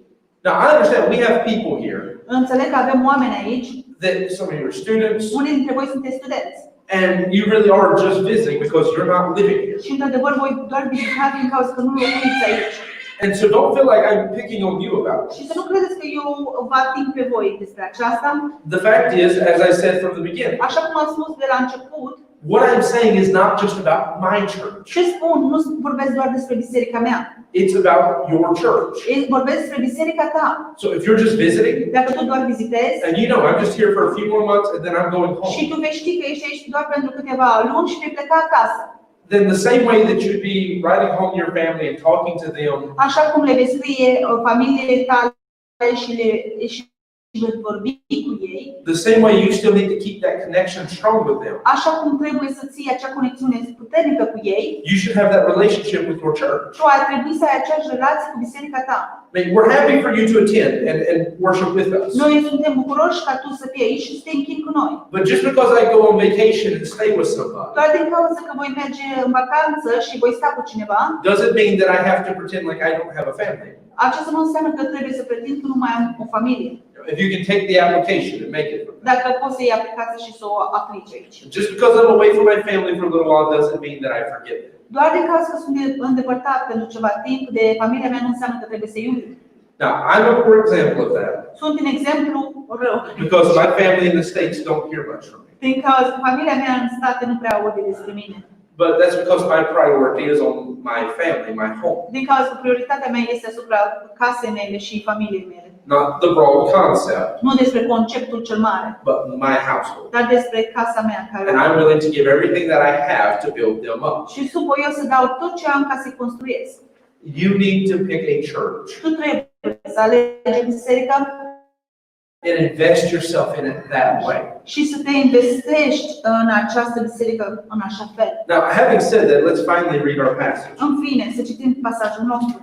Now, I understand we have people here Înțeleg că avem oameni aici, that some of you are students, unii dintre voi sunteți studenți and you really are just visiting because you're not living here. și într-adevăr voi doar vizitați din cauza că nu locuiți aici. And so don't feel like I'm picking on you about it. Și să nu credeți că eu vă ating pe voi despre aceasta. The fact is, as I said from the beginning, Așa cum am spus de la început, What I'm saying is not just about my church. Ce spun, nu vorbesc doar despre biserica mea. It's about your church. Vorbesc despre biserica ta. So if you're just visiting, Dacă tu doar vizitezi and you know I'm just here for a few more months and then I'm going și home, tu vei ști că ești aici doar pentru câteva luni și vei pleca acasă. then the same way that you'd be writing home your family and talking to them, Așa cum le vei scrie familiei tale și vei vorbi cu ei, the same way you still need to keep that connection strong with them. așa cum trebuie să ții acea conexiune puternică cu ei, You should have that relationship with your church. tu ar trebui să ai aceeași relație cu biserica ta. I mean, we're happy for you to attend and worship with us. Noi suntem bucuroși ca tu să fii aici și să te închini cu noi. But just because I go on vacation and stay with somebody Doar din cauza că voi merge în vacanță și voi sta cu cineva, doesn't mean that I have to pretend like I don't have a family. acesta nu înseamnă că trebuie să pretind că nu mai am o familie. If you can take the application and make it. Dacă poți să iei aplicația și să o aplici aici. Just because I'm away from my family for a little while doesn't mean that I forget them. Doar din cauza că sunt îndepărtat pentru ceva timp de familia mea nu înseamnă că trebuie să-i uit. Now, I'm a poor example of that Sunt un exemplu rău. because my family in the States don't hear much from me. Din cauza că familia mea în state nu prea aude despre mine. But that's because my priority is on my family, my home, Din cauza că prioritatea mea este asupra casei mele și familiei mele. not the broad concept, Nu despre conceptul cel mare, but my household. dar despre casa mea care And I'm willing to give everything that I have to build them up. și sunt voios să dau tot ce am ca să-i construiesc. You need to pick a church Tu trebuie să alegi biserica and invest yourself in it that way. și să te investești în această biserică în așa fel. Now, having said that, let's finally read our passage. În fine, să citim pasajul nostru.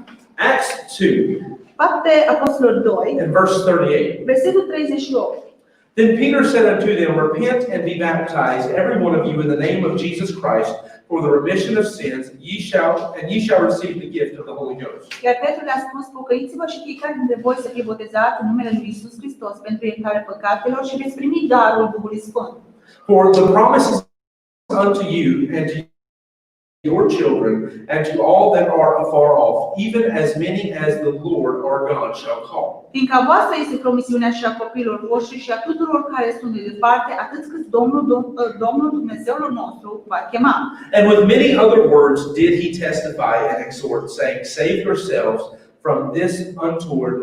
Acts 2 Fapte Apostolilor 2, and verse 38. versetul 38. Then Peter said unto them, Repent and be baptized, every one of you, in the name of Jesus Christ, for the remission of sins, ye shall receive the gift of the Holy Ghost. Iar Petru le-a spus, pocăiți-vă și fiecare dintre voi să fie botezat în numele Lui Iisus Hristos pentru iertarea păcatelor și veți primi darul Duhului Sfânt. For the promises unto you and to your children and to all that are afar off, even as many as the Lord our God shall call. Fiindcă a voastră este promisiunea și a copiilor voștri și a tuturor care sunt de departe, atât cât Domnul Dumnezeul nostru va chema. And with many other words did he testify and exhort, saying, Save yourselves from this untoward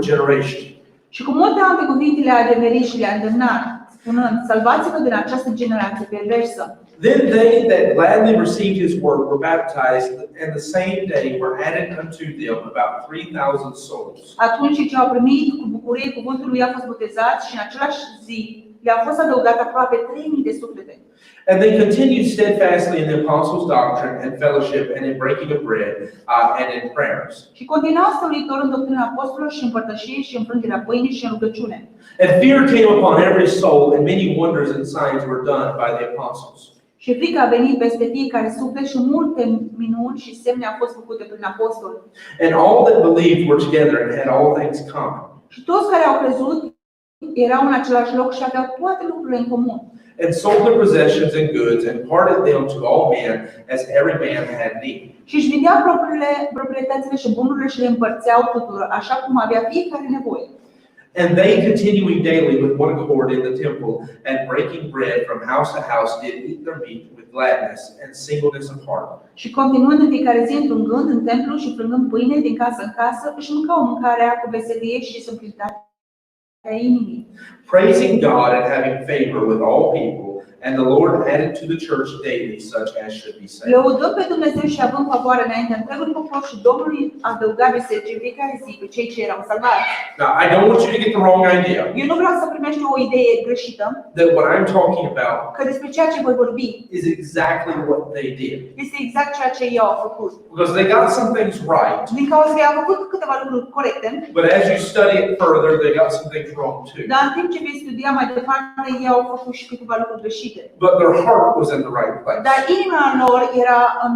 generation. Și cu multe alte cuvinte le-a adeverit și le-a îndemnat, spunând, salvați-vă din această generație perversă. Then they that gladly received his word were baptized, and the same day were added unto them about 3,000 souls. Atunci ce au primit cu bucurie cuvântul lui a fost botezați și în același zi le-a fost adăugat aproape 3.000 de suflete. And they continued steadfastly in the apostles' doctrine and fellowship and in breaking of bread and in prayers. Și continuau stăruitor în doctrina apostolilor și în părtășie și în frângerea pâinii și în rugăciune. And fear came upon every soul, and many wonders and signs were done by the apostles. Și frica a venit peste fiecare suflet și multe minuni și semne au fost făcute prin apostoli. And all that believed were together and had all things common. Și toți care au crezut erau în același loc și aveau toate lucrurile în comun. And sold their possessions and goods and parted them to all men as every man had need. Și își vindeau proprietățile și bunurile și le împărțeau tuturor, așa cum avea fiecare nevoie. And they, continuing daily with one accord in the temple and breaking bread from house to house, did eat their meat with gladness and singleness of heart. Și continuând în fiecare zi într-un gând în templu și frângând pâine din casă în casă, își mâncau mâncarea cu veselie și simplitatea inimii. Praising God and having favor with all people, and the Lord added to the church daily such as should be saved. Lăudăm pe Dumnezeu și având favoare înaintea întregului popor și Domnul adăuga bisericii în fiecare zi pe cei ce erau salvați. Now, I don't want you to get the wrong idea Eu nu vreau să primești o idee greșită, that what I'm talking about că despre ceea ce voi vorbi is exactly what they did. este exact ceea ce ei au făcut. Because they got some things right, Din cauza că ei au făcut câteva lucruri corecte, but as you study it further, they got some things wrong too. dar în timp ce vei studia mai departe, ei au făcut și câteva lucruri greșite. But their heart was in the right place. Dar inima lor era în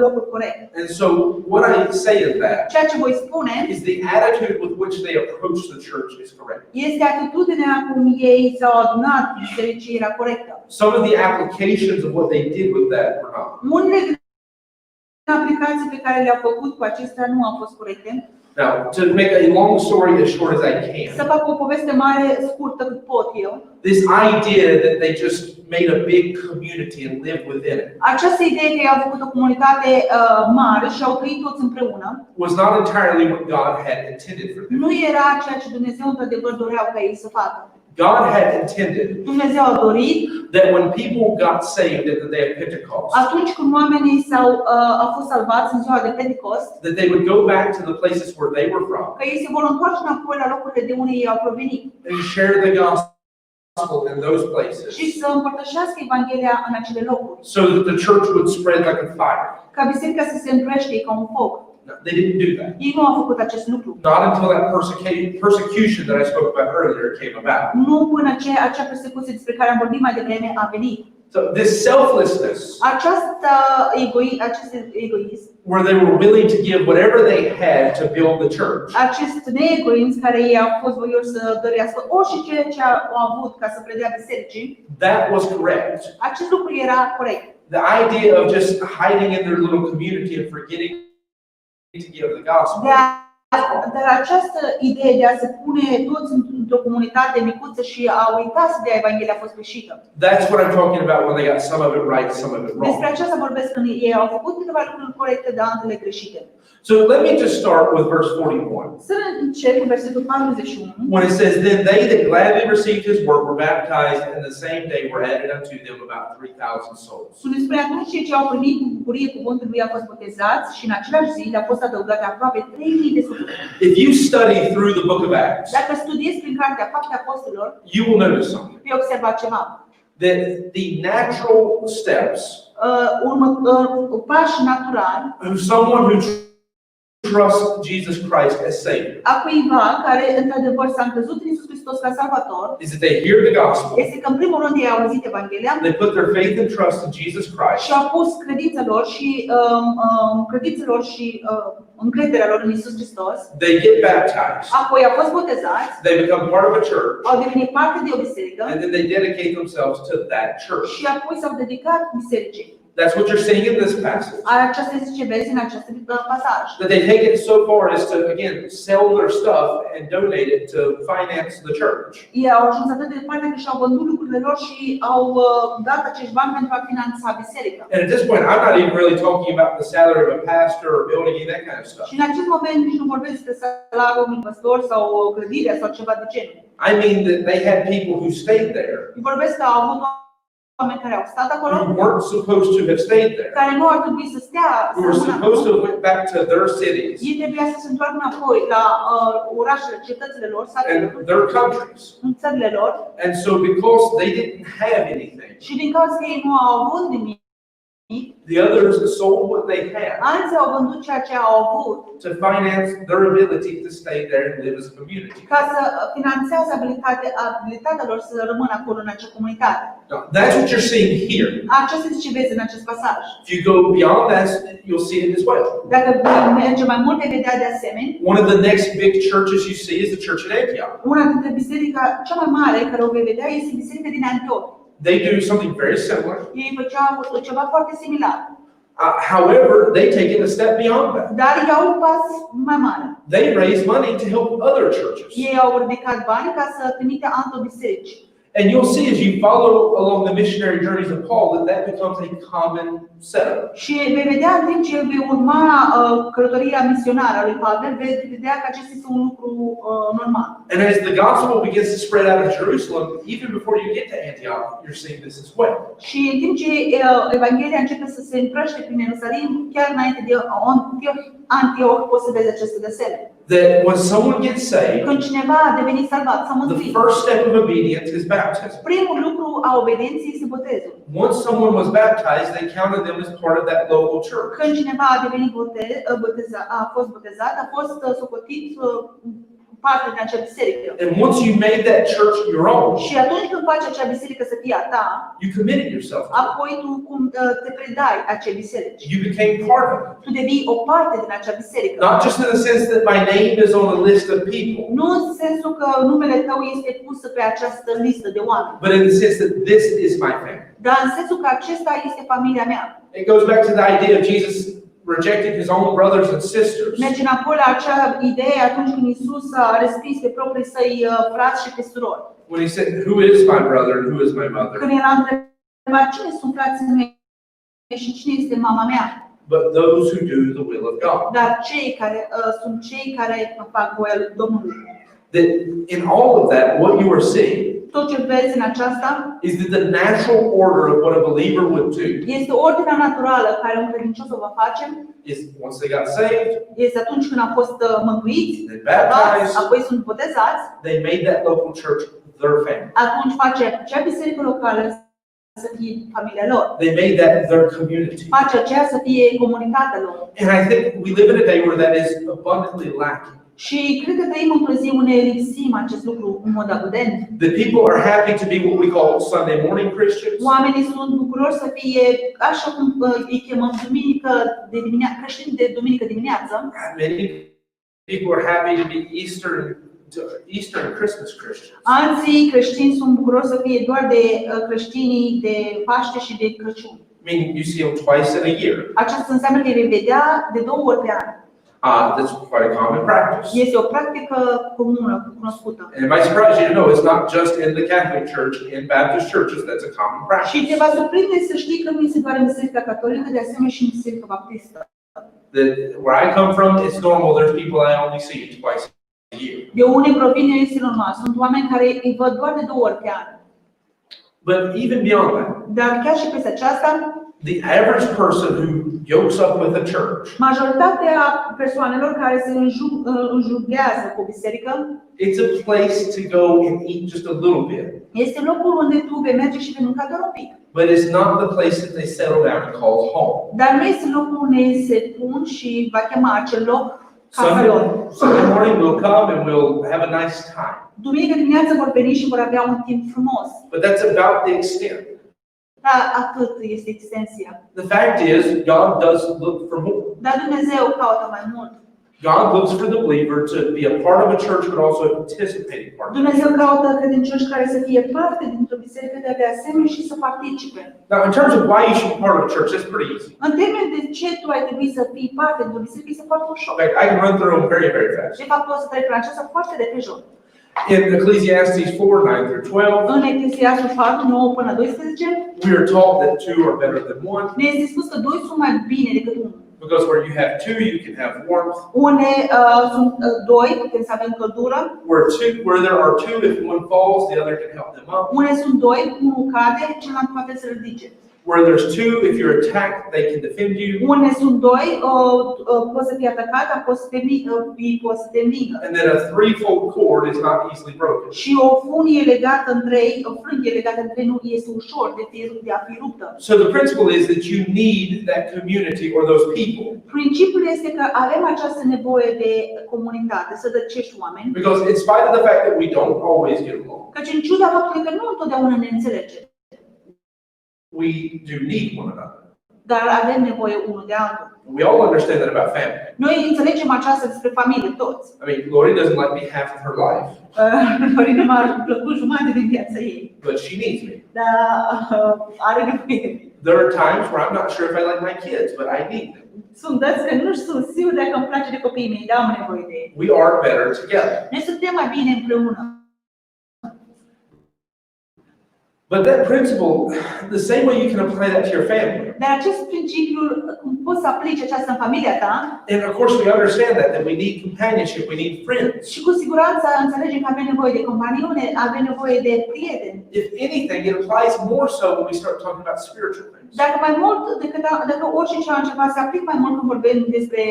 locul corect. And so what I say is that Ceea ce voi spune is the attitude with which they approach the church is correct. este atitudinea cum ei s-au adunat bisericii era corectă. Some of the applications of what they did with that were not. Unele din aplicații pe care le-au făcut cu acestea nu au fost corecte. Now, to make a long story as short as I Să can, fac o poveste mare, scurtă cât pot eu. this idea that they just made a big community and lived within it Această idee că ei au făcut o comunitate mare și au trăit toți împreună, was not entirely what God had intended for them. nu era ceea ce Dumnezeu într-adevăr doreau ca ei să facă. God had intended Dumnezeu a dorit, that when people got saved at the day of Pentecost, atunci când oamenii au fost salvați în ziua de Pentecost, that they would go back to the places where they were from că ei se vor întoarce înapoi la locurile de unde ei au provenit and share the gospel in those places și să împărtășească Evanghelia în acele locuri, so that the church would spread like a fire. ca biserica să se împrește ca un foc. No, they didn't do that. Ei nu au făcut acest lucru. Not until that persecution that I spoke about earlier came about. Nu până ce acea persecuție despre care am vorbit mai devreme a venit. So this selflessness, Acest egoism, where they were willing to give whatever they had to build the church, acest neegoism care ei au fost voioși să dărească orice ceea ce au avut ca să predea bisericii, that was correct. acest lucru era corect. The idea of just hiding in their little community and forgetting to give the gospel, Dar această idee de a se pune toți într-o comunitate micuță și a uita să dea Evanghelia a fost greșită. that's what I'm talking about when they got some of it right, some of it Despre wrong. aceasta vorbesc când ei au făcut câteva lucruri corecte, dar altele greșite. So let me just start with verse 41. Să încep cu versetul 41. When it says, then they that gladly received his word were baptized, and the same day were added unto them about 3,000 souls. Spune atunci cei ce au primit cu bucurie cuvântul lui au fost botezați și în același zi le-au fost adăugate aproape 3.000 de suflete. If you study through the book of Acts, Dacă studiezi prin cartea Fapte Apostolilor, you will notice something. vei observa ceva. That the natural steps Pași naturali of someone who trusts Jesus Christ as Savior a cuiva care într-adevăr s-a încrezut în Iisus Hristos ca Salvator is that they hear the gospel, este că în primul rând ei au auzit Evanghelia they put their faith and trust in Jesus Christ, și au pus încrederea lor în Iisus Hristos, they get baptized, apoi au fost botezați, they become part of a church, au devenit parte de o biserică and then they dedicate themselves to that church. și apoi s-au dedicat bisericii. That's what you're seeing in this passage. Aceasta este ce vezi în acest pasaj. That they take it so far as to, again, sell their stuff and donate it to finance the church. Ei au ajuns atât de departe că și-au vândut lucrurile lor și au dat acești bani pentru a finanța biserica. And at this point, I'm not even really talking about the salary of a pastor or building and that kind of stuff. Și în acest moment nici nu vorbesc despre salariul unui păstor sau o clădire sau ceva de genul. I mean that they had people who stayed there Vorbesc că au avut oameni care au stat acolo, who weren't supposed to have stayed there, care nu ar trebui să stea, who were supposed to have went back to their cities Ei trebuia să se întoarcă înapoi la orașele, cetățile lor, satele lor, and their countries. în țările lor. And so because they didn't have anything, Și din cauza că ei nu au avut nimic, the others sold what they had alții au vândut ceea ce au avut to finance their ability to stay there and live as a community. ca să finanțează abilitatea lor să rămână acolo în acea comunitate. Now, that's what you're seeing here. Aceasta este ce vezi în acest pasaj. If you go beyond that, you'll see it as well. Dacă merge mai mult, vei vedea de asemenea, One of the next big churches you see is the church at Antioch. una dintre biserica cea mai mare care o vei vedea este biserica din Antioch. They do something very similar. Ei făceau ceva foarte similar, However, they take it a step beyond that. dar iau un pas mai mare. They raise money to help other churches. Ei au ridicat bani ca să trimite altor biserici. And you'll see as you follow along the missionary journeys of Paul that becomes a common setup. Și vei vedea în timp ce vei urma călătoria misionară a lui Pavel, vei vedea că acesta este un lucru normal. And as the gospel begins to spread out of Jerusalem, even before you get to Antioch, you're seeing this as well. Și în timp ce Evanghelia începe să se împrăște prin Ierusalim, chiar înainte de Antioch, poți să vezi aceste desene. That when someone gets saved, Când cineva a devenit salvat, s-a the mântuit, first step of obedience is baptism. primul lucru a obedienței este botezul. Once someone was baptized, they counted them as part of that local church. Când cineva a devenit a fost botezat, a fost socotit parte din acea biserică. And once you made that church your own, Și atunci când faci acea biserică să fie a ta, you committed yourself to it. apoi tu te predai acei biserici. You became part of it. Tu devii o parte din acea biserică. Not just in the sense that my name is on a list of people, Nu în sensul că numele tău este pus pe această listă de oameni, but in the sense that this is my family. dar în sensul că acesta este familia mea. It goes back to the idea of Jesus rejected his own brothers and sisters. Merge înapoi la acea idee atunci când Iisus a respins pe proprii săi frați și pe surori. When he said, "Who is my brother and who is my mother?" Când el a întrebat cine sunt frații mei și cine este mama mea, But those who do the will of God. dar sunt cei care fac voia lui Domnului. That in all of that, what you are seeing Tot ce vezi în aceasta is that the natural order of what a believer would do este ordinea naturală care un credincios o va face. is once they got saved, Este atunci când au fost mântuiți, they baptized, apoi sunt botezați, they made that local church their family. atunci face acea biserică locală să fie familia lor. They made that their community. Face aceea să fie comunitatea lor. And I think we live in a day where that is abundantly lacking. Și cred că trăim într-o zi unde lipsim acest lucru în mod abundent. That people are happy to be what we call Sunday morning Christians. Oamenii sunt bucuroși să fie, așa cum îi chemăm, creștini de duminică dimineață. Many people are happy to be Easter and Christmas Christians. Alții creștini sunt bucuroși să fie doar de creștinii de Paște și de Crăciun. I mean, you see them twice in a year. Aceasta înseamnă că îi vei vedea de 2 ori pe an. That's quite a common practice. Este o practică comună, cunoscută. And it might surprise you to know it's not just in the Catholic Church, in Baptist churches, that's a common Și practice. te va surprinde să știi că nu este doar în Biserica Catolică, de asemenea și în Biserica Baptistă. That where I come from, it's normal. There's people I only see twice a year. De unde provine este normal. Sunt oameni care îi văd doar de 2 ori pe an. But even beyond that, Dar chiar și peste aceasta, the average person who yokes up with a church, majoritatea persoanelor care se înjunghează cu o biserică it's a place to go and eat just a little bit. este locul unde tu vei merge și vei mânca doar un pic. But it's not the place that they settle down and call home. Dar nu este locul unde se pun și va chema acel loc casa lor. Sunday morning we'll come and we'll have a nice time. Duminică dimineața vor veni și vor avea un timp frumos. But that's about the extent. Dar atât este extensia. The fact is, God does look for more. Dar Dumnezeu caută mai mult. God looks for the believer to be a part of a church, but also a participating part. Dumnezeu caută credincioși care să fie parte dintr-o biserică, dar de asemenea și să participe. Now, in terms of why you should be part of a church, that's pretty easy. În termeni de ce tu ai trebui să fii parte dintr-o biserică, este foarte ușor. Like, I can run through them very, very fast. De fapt, poți să trec prin aceasta foarte repejor. In Ecclesiastes 4, 9 through 12, În Eclesiastul 4, 9 până 12, we are taught that two are better than one, ne este spus că 2 sunt mai bine decât 1. because where you have two, you can have warmth. Unde sunt 2, putem să avem căldură. Where there are two, if one falls, the other can help them up. Unde sunt 2, unul cade, celălalt poate să ridice. Where there's two, if you're attacked, they can defend you. Unde sunt 2, poți să fii atacat, dar poți să te învingă. And then a threefold cord is not easily broken. Și o frânghie legată între ei nu este ușor de a fi ruptă. So the principle is that you need that community or those people. Principiul este că avem această nevoie de comunitate, să dăcești oameni, Because in spite of the fact that we don't always get along, căci în ciuda faptului că nu întotdeauna ne înțelegem, we do need one another. dar avem nevoie unul de altul. We all understand that about family. Noi înțelegem aceasta despre familie toți. I mean, Lori doesn't like me half of her life, Florina m-a plăcut jumătate din viața ei, but she needs me. dar are nevoie de mine. There are times where I'm not sure if I like my kids, but I need them. Sunt dăți că nu sunt sigur dacă îmi place de copiii mei, dar am nevoie de ei. We are better together. Noi suntem mai bine împreună. But that principle, the same way you can apply that to your family. Dar acest principiu, cum poți să aplici aceasta în familia ta, And of course, we understand that we need companionship, we need friends. și cu siguranță înțelegem că avem nevoie de companiune, avem nevoie de prieteni. If anything, it applies more so when we start talking about spiritual things. Dacă mai mult dacă orice altceva se aplică mai mult când vorbim despre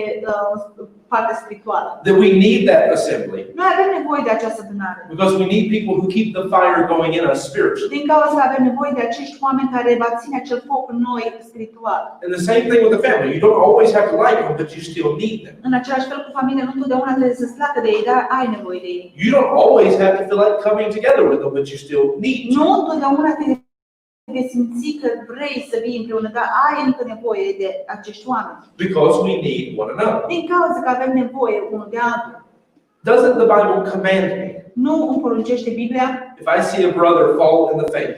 partea spirituală. That we need that assembly. Noi avem nevoie de această adunare. Because we need people who keep the fire going in us spiritually. Din cauza că avem nevoie de acești oameni care va ține acel foc în noi spiritual. And the same thing with the family. You don't always have to like them, but you still need them. În același fel cu familia, nu întotdeauna trebuie să-ți placă de ei, dar ai nevoie de ei. You don't always have to feel like coming together with them, but you still need Nu to. întotdeauna te simți că vrei să vii împreună, dar ai încă nevoie de acești oameni. Because we need one another. Din cauza că avem nevoie unul de altul. Doesn't the Bible command me? Nu îmi poruncește Biblia, If I see a brother fall in the faith,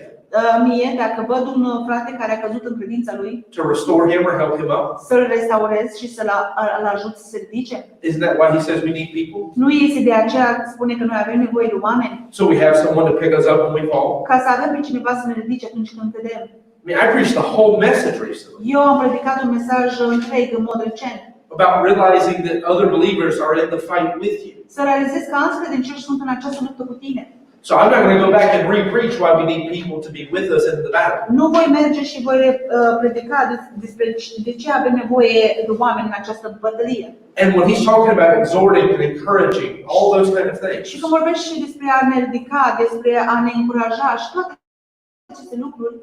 mie, dacă văd un frate care a căzut în credința lui, to restore him or help him up? să-l restaurez și să-l ajut să se ridice? Isn't that why he says we need people? Nu este de aceea spune că noi avem nevoie de oameni, So we have someone to pick us up when we fall? ca să avem pe cineva să ne ridice atunci când cădem. I mean, I preached the whole message recently Eu am predicat un mesaj întreg în mod recent. about realizing that other believers are in the fight with you. Să realizezi că alți credincioși sunt în această luptă cu tine. So I'm not going to go back and re-preach why we need people to be with us in the battle. Nu voi merge și voi predica despre de ce avem nevoie de oameni în această bătălie. And when he's talking about exhorting and encouraging, all those kind of things, Și când vorbești și despre a ne ridica, despre a ne încuraja și toate aceste lucruri,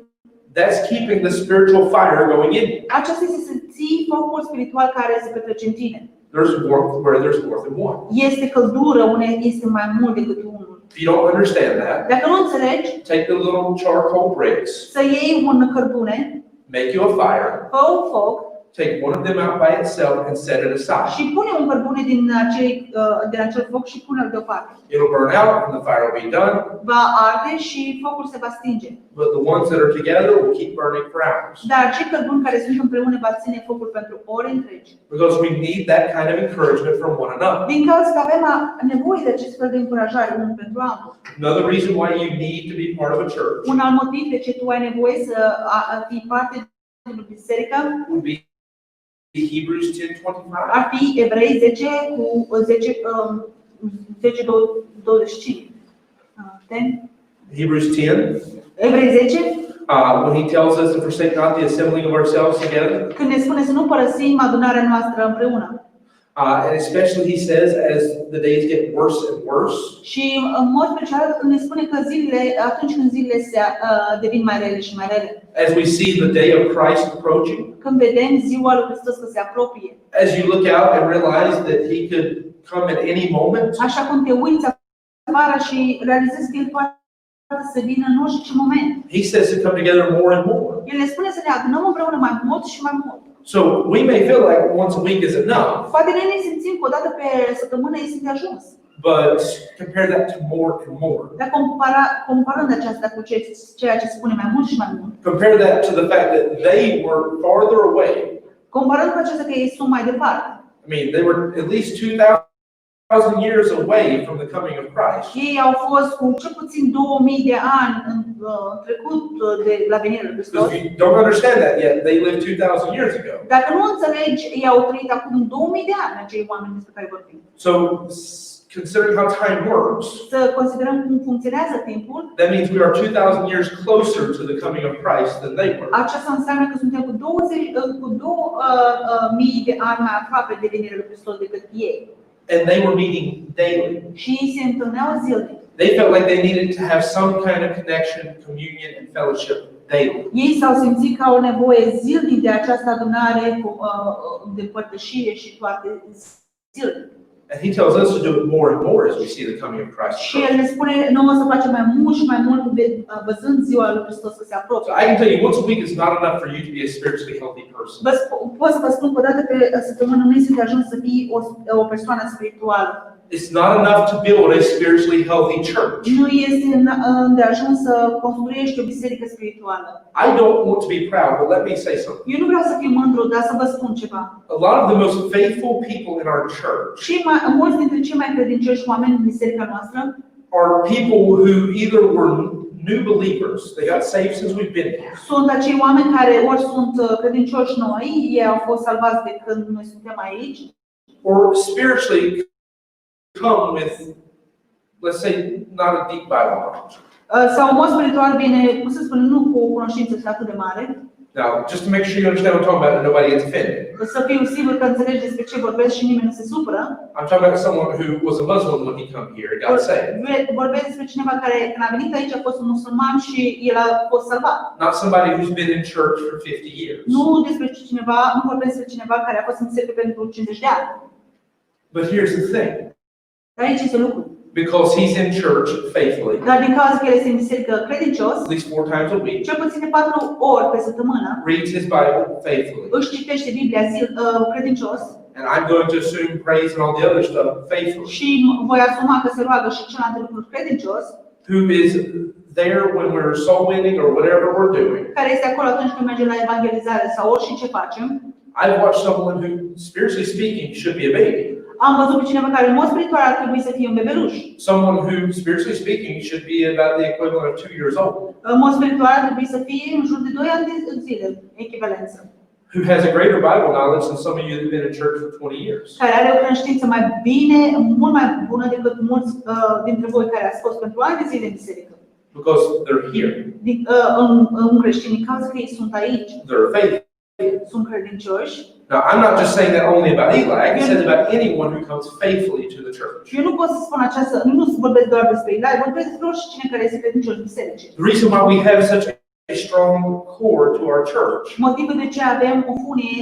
that's keeping the spiritual fire going in you. aceasta este să ții focul spiritual care se petrece în tine. There's warmth where there's more than one. Este căldură unde este mai mult decât unul. If you don't understand that, Dacă nu înțelegi, take the little charcoal bricks, să iei un cărbune, make you a fire, fă un foc take one of them out by itself and set it aside. și pune un cărbune din acel foc și pune-l deoparte. It'll burn out and the fire will be done, Va arde și focul se va stinge. but the ones that are together will keep burning for hours. Dar cei cărbuni care sunt împreună va ține focul pentru ore întregi. Because we need that kind of encouragement from one another. Din cauza că avem nevoie de acest fel de încurajare unul pentru altul. Another reason why you need to be part of a church Un alt motiv de ce tu ai nevoie să fii parte din biserică would be Hebrews 10:25. ar fi Evrei 10 cu 10:25. Hebrews 10, Evrei 10, when he tells us to forsake not the assembling of ourselves together. când ne spune să nu părăsim adunarea noastră împreună. And especially he says as the days get worse and worse, Și în mod special când ne spune că atunci când zilele se devin mai rele și mai rele. as we see the day of Christ approaching, Când vedem ziua lui Hristos că se apropie. as you look out and realize that he could come at any moment, Așa cum te uiți afară și realizezi că El poate să vină în orice moment. he says to come together more and more. El ne spune să ne adunăm împreună mai mult și mai mult. So we may feel like once a week is enough, Poate noi ne simțim că o dată pe săptămână este de ajuns. but compare that to more and more. Dar comparând aceasta cu ceea ce spune mai mult și mai mult, Compare that to the fact that they were farther away. comparând cu aceasta că ei sunt mai departe. I mean, they were at least 2,000 years away from the coming of Christ. Ei au fost cu cel puțin 2000 de ani în trecut de la venirea lui Hristos. Because if you don't understand that yet, they lived 2,000 years ago. Dacă nu înțelegi, ei au trăit acum 2000 de ani acei oameni despre care vorbim. So, considering how time works, Să considerăm cum funcționează timpul, that means we are 2,000 years closer to the coming of Christ than they were. aceasta înseamnă că suntem cu 2000 de ani mai aproape de venirea lui Hristos decât ei. And they were meeting daily. Și ei se întâlneau zilnic. They felt like they needed to have some kind of connection, communion, and fellowship daily. Ei s-au simțit că au nevoie zilnic de această adunare de părtășie și toate zilnic. And he tells us to do it more and more as we see the coming of Christ. Și El ne spune nouă să facem mai mult și mai mult văzând ziua lui Hristos că se So apropie. I can tell you, once a week is not enough for you to be a spiritually healthy person. Pot să vă spun că o dată pe săptămână nu este de ajuns să fii o persoană spirituală. It's not enough to build a spiritually healthy church. Nu este de ajuns să construiești o biserică spirituală. I don't want to be proud, but let me say something. Eu nu vreau să fiu mândru, dar să vă spun ceva. A lot of the most faithful people in our church Mulți dintre cei mai credincioși oameni din biserica noastră are people who either were new believers, they got saved since we've been here, sunt acei oameni care ori sunt credincioși noi, ei au fost salvați de când noi suntem aici, or spiritually come with, let's say, not a deep Bible knowledge. sau în mod spiritual bine, cum să spun, nu cu o cunoștință atât de mare. Now, just to make sure you understand what I'm talking about and nobody gets offended, Să fiu sigur că înțelegi despre ce vorbesc și nimeni nu se supără. I'm talking about someone who was a Muslim when he came here and got saved. Vorbesc despre cineva care când a venit aici a fost un musulman și el a fost salvat. Not somebody who's been in church for 50 years. Nu vorbesc despre cineva care a fost în biserică pentru 50 de ani. But here's the thing. Dar aici este lucru. Because he's in church faithfully, Dar din cauza că el este în biserică credincios, at least 4 times a week, cel puțin de 4 ori pe săptămână, reads his Bible faithfully, își citește Biblia credincios and I'm going to assume praise and all the other stuff faithfully, și voi asuma că se roagă și celelalte lucruri credincios, who is there when we're soul winning or whatever we're doing. care este acolo atunci când mergem la evangelizare sau orice ce facem. I've watched someone who, spiritually speaking, should be a baby. Am văzut pe cineva care în mod spiritual ar trebui să fie un bebeluș. Someone who, spiritually speaking, should be about the equivalent of 2 years old. În mod spiritual ar trebui să fie în jur de 2 ani de zile, echivalență. Who has a greater Bible knowledge than some of you who've been in church for 20 years. Care are o cunoștință mult mai bună decât mulți dintre voi care ați fost pentru ani de zile în biserică. Because they're here. În creștini, caz că ei sunt aici, They're faithful. sunt credincioși. Now, I'm not just saying that only about Eli. I can say that about anyone who comes faithfully to the church. Eu nu pot să spun aceasta, nu vorbesc doar despre Eli, vorbesc despre oricine care este credincios în biserică. The reason why we have such a strong core to our church Motivul de ce avem o funie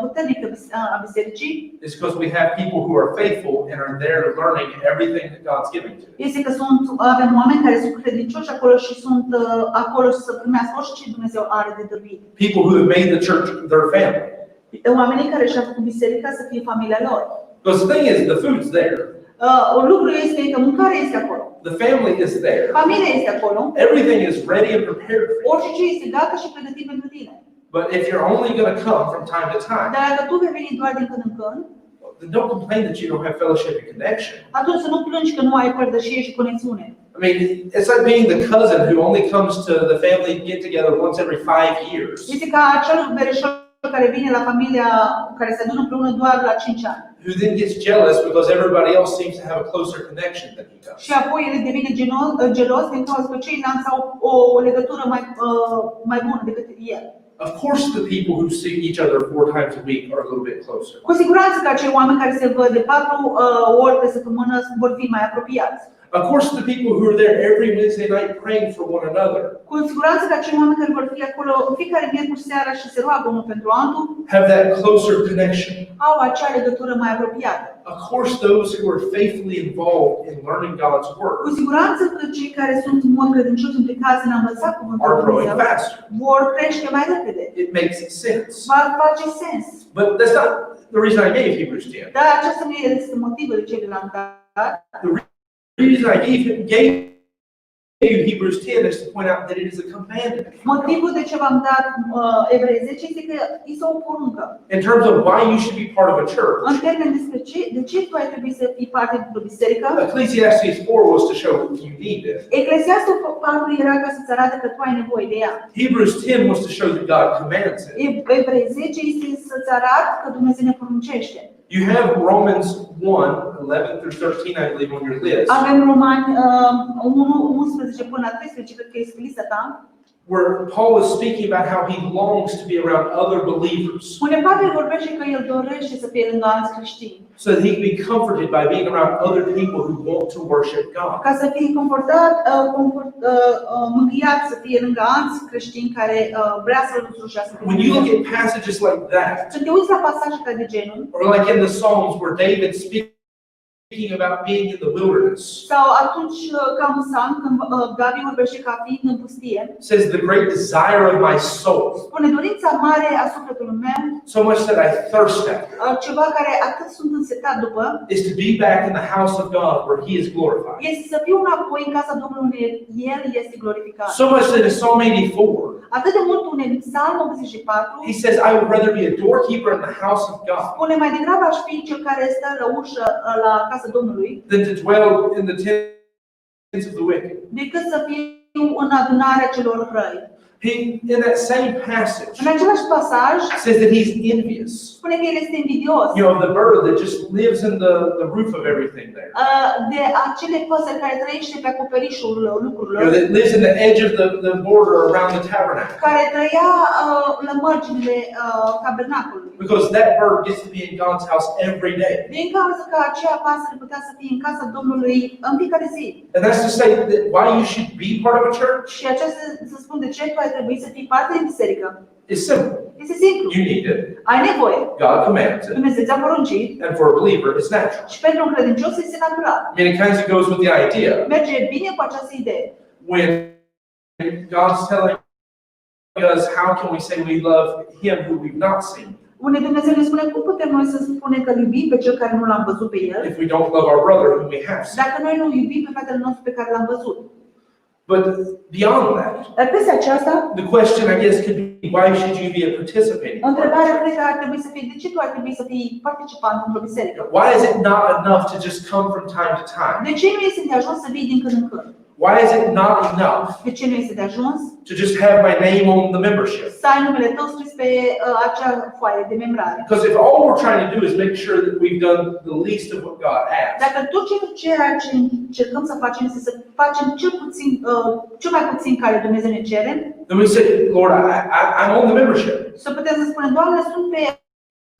puternică a bisericii is because we have people who are faithful and are there learning everything that God's giving to them. este că avem oameni care sunt credincioși acolo și sunt acolo să primească orice Dumnezeu are de dăruit. People who have made the church their family. Oamenii care și-au făcut biserica să fie familia lor. Because the thing is, the food's there. Lucrul este că mâncarea este acolo. The family is there. Familia este acolo. Everything is ready and prepared for you. Orice este gata și pregătit pentru tine. But if you're only going to come from time to time, Dar dacă tu vei veni doar din când în când, then don't complain that you don't have fellowship and connection. atunci să nu plângi că nu ai părtășie și conexiune. I mean, it's like being the cousin who only comes to the family get together once every 5 years. Este ca acel verișor care vine la familia care se adună împreună doar la 5 ani. Who then gets jealous because everybody else seems to have a closer connection than he does. Și apoi el devine gelos din cauza că ceilalți au o legătură mai bună decât el. Of course, the people who see each other 4 times a week are a little bit closer. Cu siguranță că acei oameni care se văd de 4 ori pe săptămână vor fi mai apropiați. Of course, the people who are there every Wednesday night praying for one another Cu siguranță că acei oameni care vor fi acolo în fiecare miercuri seara și se roagă unul pentru altul, have that closer connection. au acea legătură mai apropiată. Of course, those who are faithfully involved in learning God's Cu word siguranță că cei care sunt în mod credincios implicați în a învăța cuvântul are lui growing Dumnezeu faster. vor crește mai repede. It makes sense. Va face sens. But that's not the reason I gave Hebrews 10. Dar acesta nu este motivul de ce l-am dat. The reason I gave you Hebrews 10 is to point out that it is a commandment. Motivul de ce v-am dat Evrei 10 este că este o poruncă. In terms of why you should be part of a church, În termen despre de ce tu ai trebui să fii parte dintr-o biserică, Ecclesiastes 4 was to show you need it. Eclesiastul 4 era ca să-ți arate că tu ai nevoie de ea. Hebrews 10 was to show that God commands it. Evrei 10 este să-ți arate că Dumnezeu ne poruncește. You have Romans 1, 11 through 13, I believe, on your list, Avem Romani 1, 11 până la 13, cred că este lista ta, where Paul is speaking about how he longs to be around other believers unde Pavel vorbește că el dorește să fie lângă alți creștini, so that he can be comforted by being around other people who want to worship God. ca să fie confortat, mângâiat să fie lângă alți creștini care vrea să-L slujească. When you look at passages like that, Când te uiți la pasaje ca de genul, or like in the Psalms where David speaking about being in the wilderness, sau atunci ca un psalm când David vorbește ca fiind în pustie, says the great desire of my soul, spune dorința mare a sufletului meu, so much that I thirst after, ceva care atât sunt însetat după, is to be back in the house of God where he is glorified. este să fiu înapoi în casa Domnului unde El este glorificat. So much that in Psalm 84, Atât de mult unde în Psalm 84 he says, I would rather be a doorkeeper in the house of God spune mai degrabă aș fi cel care stă la ușă la casa Domnului than to dwell in the tents of the wicked. decât să fiu în adunarea celor răi. He, in that same passage, În același pasaj says that he's envious. spune că el este invidios You know, of the bird that just lives in the roof of everything there. de acele păsări care trăiește pe acoperișul You know, lucrurilor, that lives in the edge of the border around the tabernacle. care trăia la marginile tabernacolului. Because that bird gets to be in God's house every day. Din cauza că acea pasăre putea să fie în casa Domnului în fiecare zi. And that's to say that why you should be part of a church Și aceasta să spun de ce tu ai trebuit să fii parte din biserică. is simple. Este simplu. You need it. Ai nevoie. God commands it. Dumnezeu ți-a poruncit And for a believer, it's natural. și pentru un credincios este natural. I mean, it kind of goes with the idea. Merge bine cu această idee. When God's telling us, how can we say we love him who we've not seen Unde Dumnezeu ne spune cum putem noi să spunem că îl iubim pe cel care nu l-am văzut pe el, if we don't love our brother whom we have seen? dacă noi nu iubim pe fratele nostru pe care l-am văzut. But beyond that, Dar peste aceasta, the question, I guess, could be, why should you be a participating part? întrebarea cred că ar trebui să fie, de ce tu ar trebui să fii participant într-o biserică? Why is it not enough to just come from time to time? De ce nu este de ajuns să vii din când în când? Why is it not enough De ce nu este de ajuns to just have my name on the membership? să ai numele tău scris pe acea foaie de membrare? Because if all we're trying to do is make sure that we've done the least of what God asks, Dacă tot ceea ce încercăm să facem este să facem cel mai puțin care Dumnezeu ne cere, then we say, Lord, I'm on the membership. să putem să spunem, Doamne, sunt pe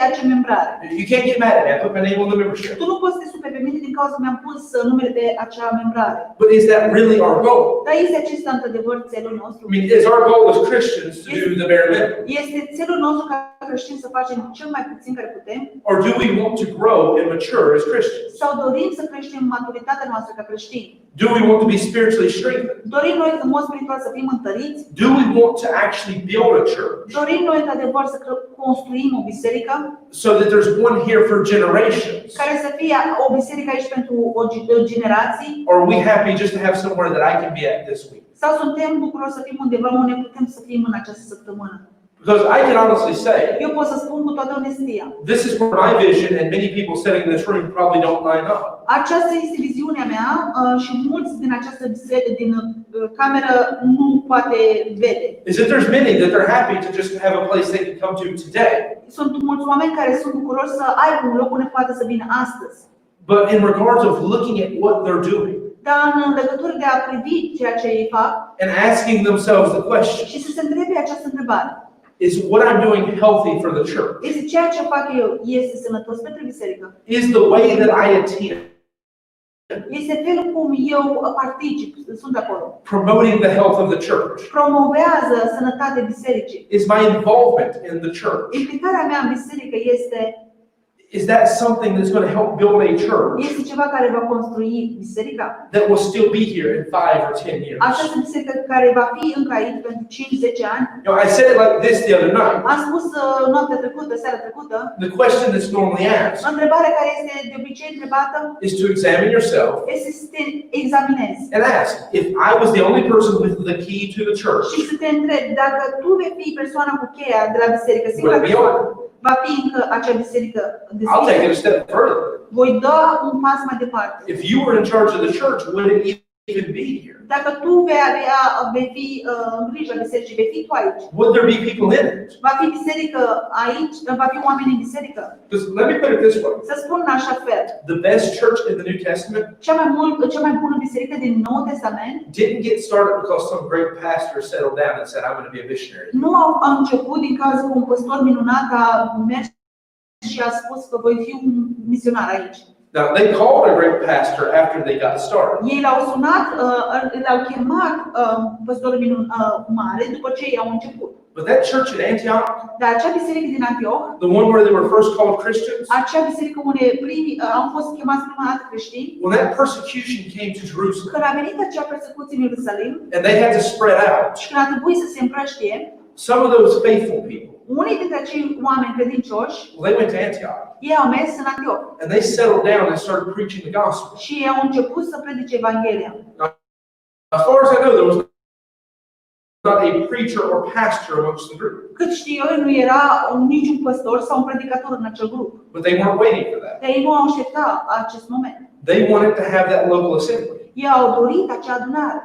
acea membrare. You can't get mad at me. I put my name on the membership. Tu nu poți să te superi pe mine din cauza că mi-am pus numele pe acea membrare. But is that really our goal? Dar este acesta într-adevăr țelul nostru? I mean, is our goal as Christians to do the bare minimum? Este țelul nostru ca creștini să facem cel mai puțin care putem? Or do we want to grow and mature as Christians? Sau dorim să creștem maturitatea noastră ca creștini? Do we want to be spiritually strengthened? Dorim noi în mod spiritual să fim întăriți? Do we want to actually build a church Dorim noi într-adevăr să construim o biserică so that there's one here for generations? care să fie o biserică aici pentru generații? Or are we happy just to have somewhere that I can be at this week? Sau suntem bucuroși să fim undeva unde putem să fim în această săptămână? Because I can honestly say, Eu pot să spun cu toată onestia. this is where my vision and many people sitting in this room probably don't line up. Aceasta este viziunea mea și mulți din această cameră nu poate vede. Is that there's many that they're happy to just have a place they can come to today. Sunt mulți oameni care sunt bucuroși să aibă un loc unde poate să vină astăzi. But in regards of looking at what they're doing Dar în legătură de a privi ceea ce ei fac and asking themselves the question, și să se întrebe această întrebare. is what I'm doing healthy for the church? Este ceea ce fac eu este sănătos pentru biserică? Is the way that I attend Este felul cum eu particip, sunt acolo. promoting the health of the church? Promovează sănătatea bisericii. Is my involvement in the church? Implicarea mea în biserică Is that something that's going to help build a church este ceva care va construi biserica. that will still be here in 5 or 10 years? Această biserică care va fi încă aici pentru 5-10 ani. I said it like this the other night. Am spus noaptea trecută, seara trecută, The question that's normally asked întrebarea care este de obicei întrebată is to examine yourself este să te examinezi and ask, if I was the only person with the key to the church, și să te întrebi dacă tu vei fi persoana cu cheia de la biserică, singura Will it be persoană, va fi încă acea biserică I'll take it deschisă. a step further. Voi da un pas mai departe. If you were in charge of the church, would it even be here? Dacă tu vei fi în grija bisericii, vei fi tu aici. Would there be people in it? Va fi biserică aici, va fi oameni în biserică. Because let me put it this way. Să spun în așa fel, The best church in the New Testament cea mai bună biserică din Noul Testament didn't get started because some great pastor settled down and said, I'm going to be a missionary. nu a început din cauza că un păstor minunat a mers și a spus că voi fi un misionar aici. Now, they called a great pastor after they got started. Ei l-au sunat, l-au chemat păstorul mare după ce ei au început. But that church at Antioch, Dar acea biserică din Antioch, the one where they were first called Christians, acea biserică unde primii au fost chemați prima dată creștini, when that persecution came to Jerusalem când a venit acea persecuție în Ierusalim and they had to spread out, și când a trebuit să se împrăștie, some of those faithful people, unii dintre acei oameni credincioși, well, they went to Antioch ei au mers în Antioch and they settled down and started preaching the gospel. și ei au început să predice Evanghelia. As far as I know, there was not a preacher or pastor amongst the group, Cât știu eu, nu era niciun păstor sau un predicator în acel grup. but they weren't waiting for that. Dar ei nu au așteptat acest moment. They wanted to have that local assembly. Ei au dorit acea adunare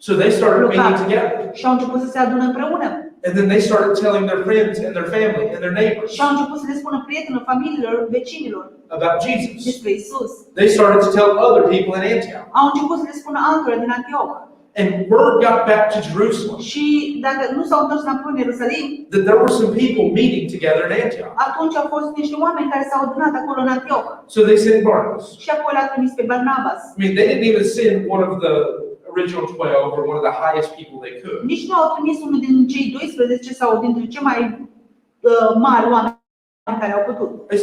So they started meeting locală together. și au început să se adună împreună. And then they started telling their friends and their family and their neighbors Și au început să le spună prietenilor, familiilor, vecinilor about Jesus. despre Isus. They started to tell other people in Antioch. Au început să le spună altora din Antioch. And word got back to Jerusalem Și dacă nu s-au întors înapoi în Ierusalim, that there were some people meeting together in Antioch. atunci au fost niște oameni care s-au adunat acolo în Antioch. So they sent Barnabas. Și apoi l-a trimis pe Barnabas. I mean, they didn't even send one of the original 12 or one of the highest people they could. Nici nu au trimis unul din cei 12 sau dintre cei mai mari oameni care au putut. They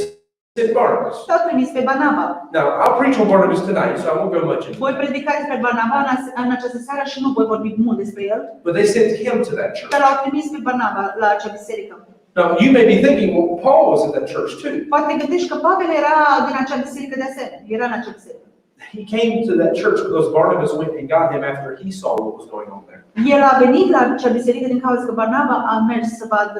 sent Barnabas. S-au trimis pe Barnaba. Now, I'll preach on Barnabas tonight, so I won't go much into Voi it. predica despre Barnaba în această seară și nu voi vorbi mult despre el, But they sent him to that church. dar au trimis pe Barnaba la acea biserică. Now, you may be thinking, well, Paul was at that church too. Poate gândești că Pavel era din acea biserică de asemenea, era în acea biserică. He came to that church because Barnabas went and got him after he saw what was going on there. El a venit la acea biserică din cauza că Barnaba a mers să vadă,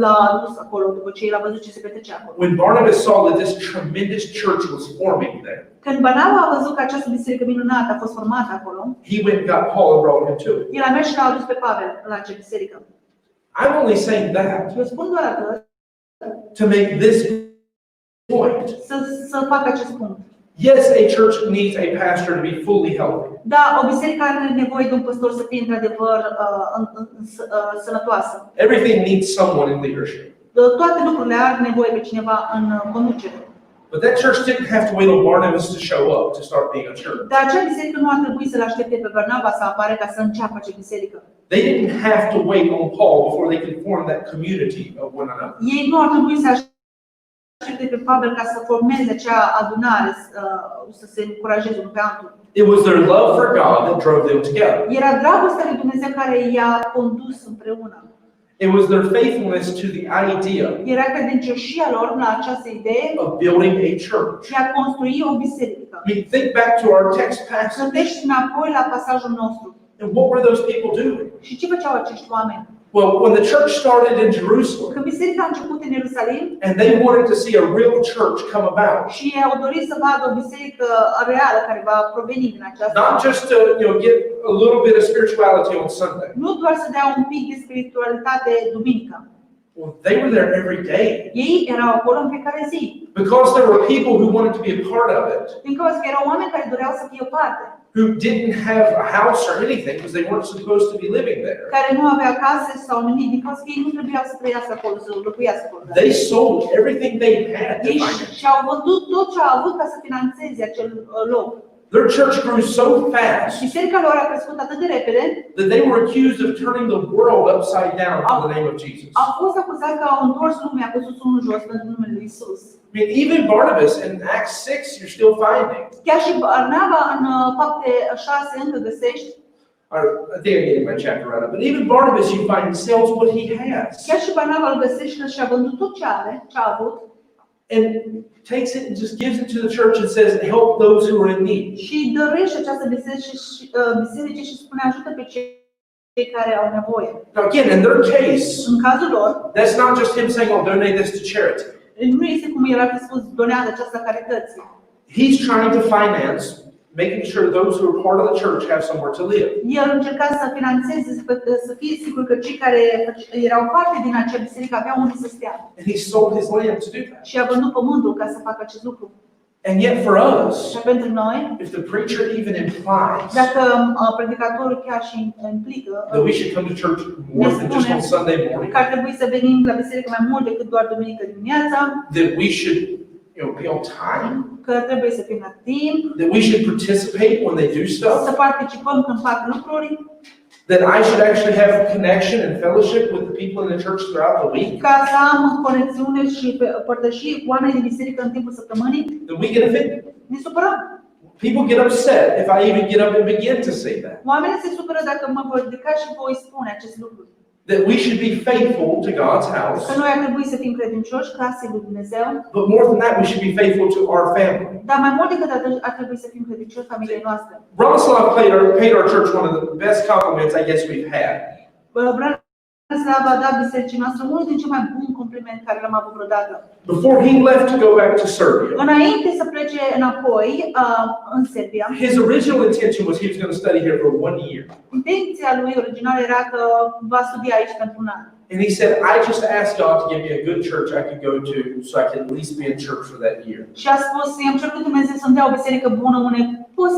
l-a adus acolo după ce el a văzut ce se petrece acolo. When Barnabas saw that this tremendous church was forming there, Când Barnaba a văzut că această biserică minunată a fost formată acolo, he went and got Paul and brought him to it. el a mers și l-a adus pe Pavel la acea biserică. I'm only saying that Eu spun doar atât, to make this point. să fac acest punct. Yes, a church needs a pastor to be fully healthy. Da, o biserică are nevoie de un păstor să fie într-adevăr sănătoasă. Everything needs someone in leadership. Toate lucrurile are nevoie pe cineva în conducere. But that church didn't have to wait on Barnabas to show up to start being a church. Dar acea biserică nu a trebuit să-l aștepte pe Barnaba să apară ca să înceapă acea biserică. They didn't have to wait on Paul before they could form that community of one another. Ei nu ar trebui să aștepte pe Pavel ca să formeze acea adunare, să se încurajeze unul pe altul. It was their love for God that drove them together. Era dragostea lui Dumnezeu care i-a condus împreună. It was their faithfulness to the idea Era credincioșia lor la această idee of building a church. de a construi o biserică. I mean, think back to our text passage. Gândești înapoi la pasajul nostru. And what were those people doing? Și ce făceau acești oameni? Well, when the church started in Jerusalem, Când biserica a început în Ierusalim and they wanted to see a real church come about, și ei au dorit să vadă o biserică reală care va proveni din aceasta, not just to get a little bit of spirituality on Sunday. nu doar să dea un pic de spiritualitate duminica. Well, they were there every day Ei erau acolo în fiecare zi. because there were people who wanted to be a part of it, Din cauza că erau oameni care doreau să fie parte, who didn't have a house or anything because they weren't supposed to be living there. care nu aveau case sau nimic, din cauza că ei nu trebuiau să trăiască acolo, să locuiască acolo. They sold everything they had to Ei find it. și-au vândut tot ce au avut ca să financeze acel loc. Their church grew so fast Biserica lor a crescut atât de repede, that they were accused of turning the world upside down for the name of Jesus. au fost acuzați că au întors lumea cu susul în jos pentru numele lui Isus. I mean, even Barnabas in Acts 6, you're still finding. Chiar și Barnaba în Fapte 6 încă găsești, I think I'm getting my chapter right up. But even Barnabas, you find, sells what he has chiar și Barnaba îl găsești că și-a vândut tot ce are, ce a avut, and takes it and just gives it to the church and says, help those who are in need. și dăruiește această biserică și spune ajută pe cei care au nevoie. Now, again, in their case, În cazul lor, that's not just him saying, I'll donate this to charity. nu este cum el ar fi spus, donează aceasta carității. He's trying to finance, making sure those who are part of the church have somewhere to live. El încerca să financeze, să fie sigur că cei care erau parte din acea biserică aveau unde să stea. And he sold his land to do that. Și a vândut pământul ca să facă acest lucru. And yet for us, Și pentru noi, if the preacher even implies dacă predicatorul chiar și implică that we should come to church more than just on Sunday morning, că ar trebui să venim la biserică mai mult decât doar duminică dimineața, that we should be on time, că trebuie să fim la timp, that we should participate when they do să stuff, participăm când fac lucruri, that I should actually have connection and fellowship with the people in the church throughout the week, ca să am conexiune și părtășii cu oamenii din biserică în timpul săptămânii, then we get offended. ne supărăm. People get upset if I even get up and begin to say that. Oamenii se supără dacă mă voi ridica și voi spune acest lucru. That we should be faithful to God's house, Că noi ar trebui să fim credincioși casei lui Dumnezeu, but more than that, we should be faithful to our family. dar mai mult decât atât ar trebui să fim credincioși familiei noastre. Branislav paid our church one of the best compliments I guess we've had. Branislav a dat bisericii noastre unul din cei mai buni complimente care l-am avut vreodată. Before he left to go back to Serbia, Înainte să plece înapoi în Serbia, his original intention was he was going to study here for 1 year. intenția lui originală era că va studia aici pentru un an. And he said, I just asked God to give me a good church I could go to so I could at least be in church for that year. Și a spus, i-am cerut Dumnezeu să-mi dea o biserică bună, unde pot